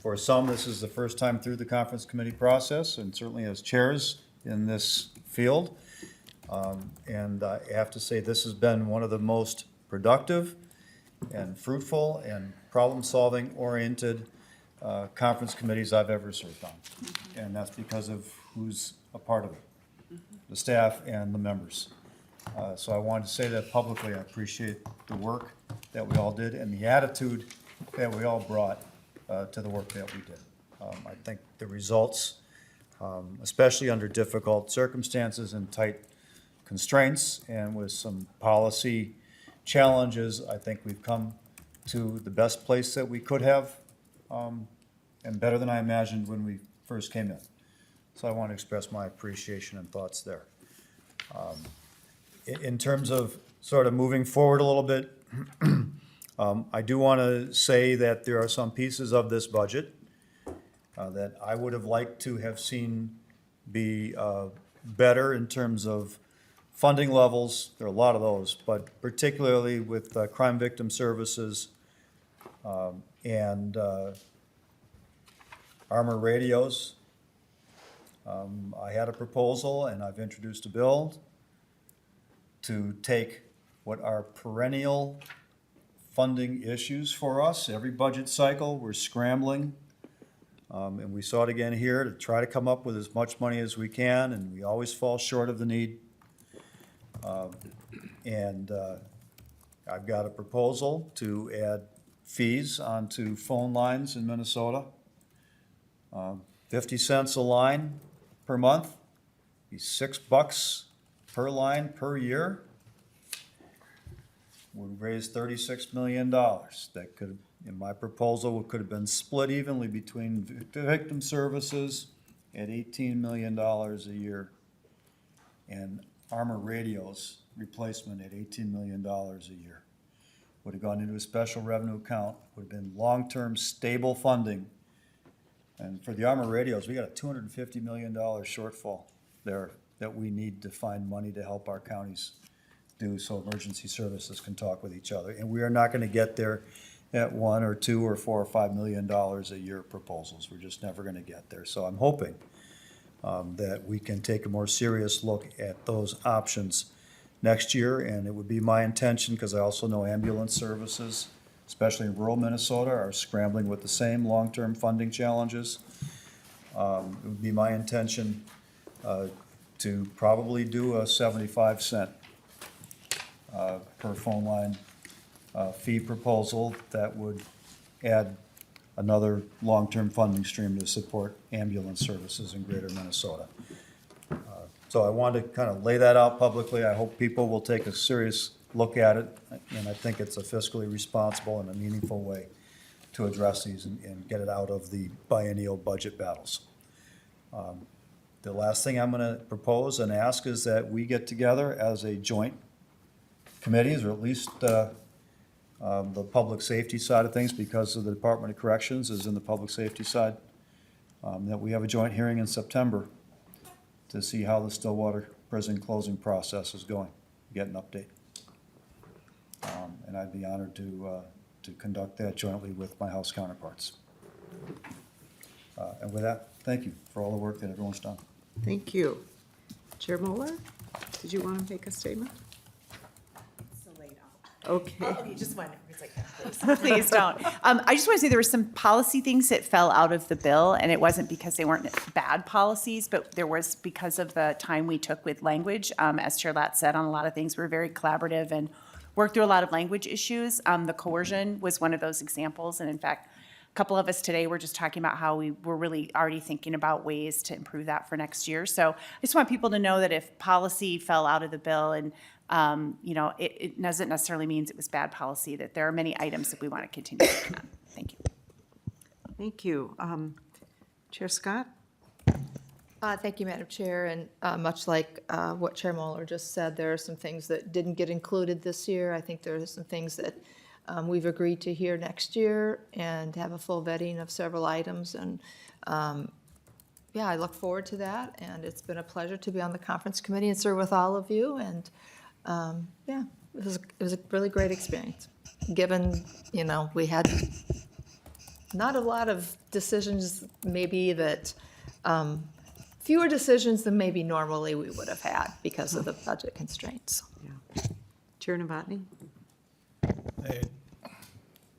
Speaker 3: For some, this is the first time through the conference committee process, and certainly as chairs in this field. And I have to say, this has been one of the most productive and fruitful and problem-solving oriented conference committees I've ever served on. And that's because of who's a part of it, the staff and the members. So I wanted to say that publicly. I appreciate the work that we all did and the attitude that we all brought to the work that we did. I think the results, especially under difficult circumstances and tight constraints and with some policy challenges, I think we've come to the best place that we could have, and better than I imagined when we first came in. So I want to express my appreciation and thoughts there. In terms of sort of moving forward a little bit, I do want to say that there are some pieces of this budget that I would have liked to have seen be better in terms of funding levels. There are a lot of those, but particularly with crime victim services and armor radios. I had a proposal, and I've introduced a bill to take what are perennial funding issues for us. Every budget cycle, we're scrambling, and we saw it again here, to try to come up with as much money as we can, and we always fall short of the need. I've got a proposal to add fees onto phone lines in Minnesota. 50 cents a line per month, be $6 per line per year. Would raise $36 million. That could, in my proposal, could have been split evenly between victim services at $18 million a year and armor radios replacement at $18 million a year. Would have gone into a special revenue account, would have been long-term stable funding. And for the armor radios, we got a $250 million shortfall there that we need to find money to help our counties do so emergency services can talk with each other. And we are not going to get there at $1 or $2 or $4 or $5 million a year proposals. We're just never going to get there. So I'm hoping that we can take a more serious look at those options next year. And it would be my intention, because I also know ambulance services, especially in rural Minnesota, are scrambling with the same long-term funding challenges. It would be my intention to probably do a 75-cent per phone line fee proposal that would add another long-term funding stream to support ambulance services in greater Minnesota. So I wanted to kind of lay that out publicly. I hope people will take a serious look at it, and I think it's a fiscally responsible and a meaningful way to address these and get it out of the biennial budget battles. The last thing I'm going to propose and ask is that we get together as a joint committees, or at least The public safety side of things, because of the Department of Corrections is in the public safety side, that we have a joint hearing in September to see how the Stillwater prison closing process is going, get an update. And I'd be honored to conduct that jointly with my House counterparts. And with that, thank you for all the work that everyone's done.
Speaker 1: Thank you. Chair Mueller, did you want to make a statement?
Speaker 13: So late out.
Speaker 1: Okay.
Speaker 13: Oh, you just want to, please don't. I just want to say there were some policy things that fell out of the bill, and it wasn't because they weren't bad policies, but there was because of the time we took with language. As Chair Latz said, on a lot of things, we were very collaborative and worked through a lot of language issues. The coercion was one of those examples, and in fact, a couple of us today were just talking about how we were really already thinking about ways to improve that for next year. So I just want people to know that if policy fell out of the bill and it doesn't necessarily mean it was bad policy, that there are many items that we want to continue working on. Thank you.
Speaker 1: Thank you. Chair Scott?
Speaker 2: Thank you, Madam Chair, and much like what Chair Mueller just said, there are some things that didn't get included this year. I think there are some things that we've agreed to hear next year and have a full vetting of several items. And yeah, I look forward to that. And it's been a pleasure to be on the conference committee and serve with all of you. And yeah, it was a really great experience, given, we had not a lot of decisions, maybe that, fewer decisions than maybe normally we would have had because of the budget constraints.
Speaker 1: Yeah. Chair Novotny?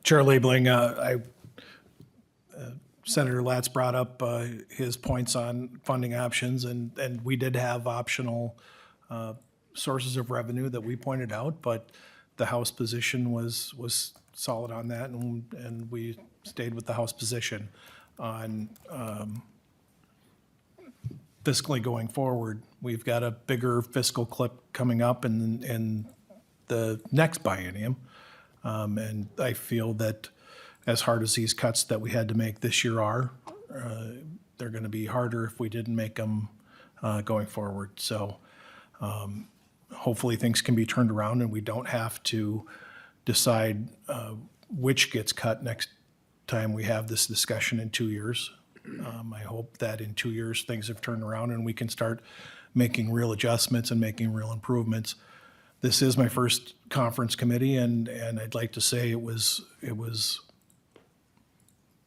Speaker 15: Chair Liebling, Senator Latz brought up his points on funding options, and we did have optional sources of revenue that we pointed out, but the House position was solid on that, and we stayed with the House position on fiscally going forward. We've got a bigger fiscal clip coming up in the next biennium. And I feel that as hard as these cuts that we had to make this year are, they're going to be harder if we didn't make them going forward. So hopefully things can be turned around and we don't have to decide which gets cut next time we have this discussion in 2 years. I hope that in 2 years things have turned around and we can start making real adjustments and making real improvements. This is my first conference committee, and I'd like to say it was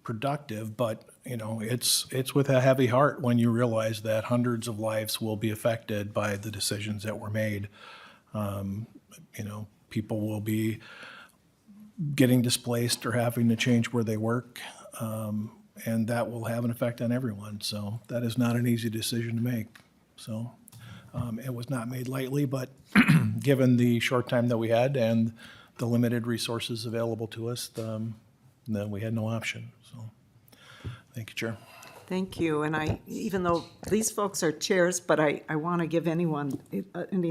Speaker 15: productive, but it's with a heavy heart when you realize that hundreds of lives will be affected by the decisions that were made. People will be getting displaced or having to change where they work, and that will have an effect on everyone. So that is not an easy decision to make. So it was not made lightly, but given the short time that we had and the limited resources available to us, then we had no option. So thank you, Chair.
Speaker 1: Thank you. And even though these folks are chairs, but I want to give any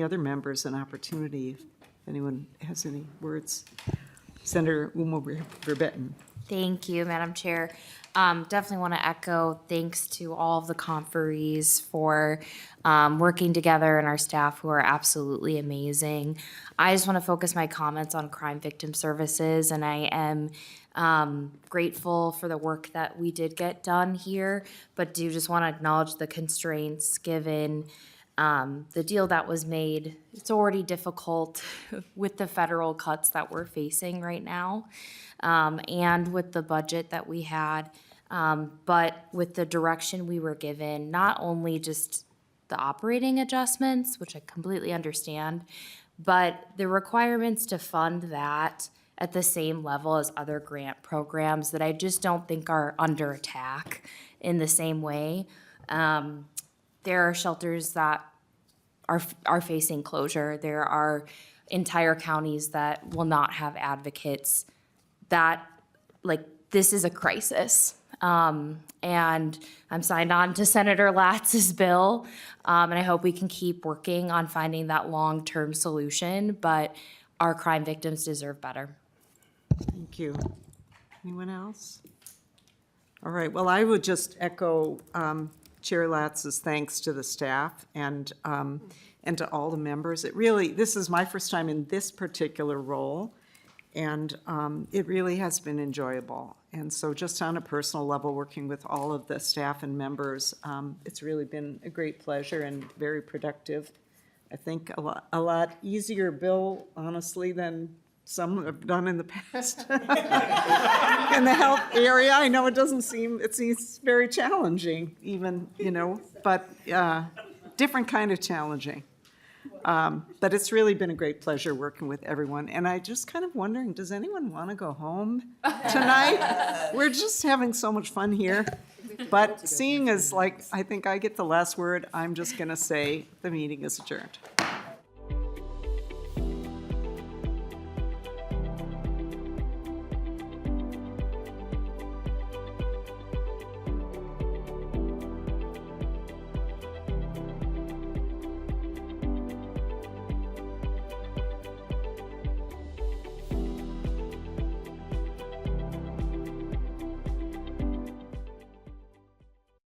Speaker 1: other members an opportunity if anyone has any words. Senator Verbetten.
Speaker 17: Thank you, Madam Chair. Definitely want to echo thanks to all of the conferees for working together and our staff who are absolutely amazing. I just want to focus my comments on crime victim services, and I am grateful for the work that we did get done here, but do just want to acknowledge the constraints given the deal that was made. It's already difficult with the federal cuts that we're facing right now, and with the budget that we had, but with the direction we were given, not only just the operating adjustments, which I completely understand, but the requirements to fund that at the same level as other grant programs that I just don't think are under attack in the same way. There are shelters that are facing closure. There are entire counties that will not have advocates. This is a crisis. And I'm signed on to Senator Latz's bill, and I hope we can keep working on finding that long-term solution, but our crime victims deserve better.
Speaker 1: Thank you. Anyone else? All right, well, I would just echo Chair Latz's thanks to the staff and to all the members. This is my first time in this particular role, And it really has been enjoyable. And so just on a personal level, working with all of the staff and members, it's really been a great pleasure and very productive. I think a lot easier, Bill, honestly, than some have done in the past. In the health area, I know it seems very challenging even, but different kind of challenging. But it's really been a great pleasure working with everyone. And I just kind of wondering, does anyone want to go home tonight? We're just having so much fun here. But seeing as I think I get the last word, I'm just going to say the meeting is adjourned.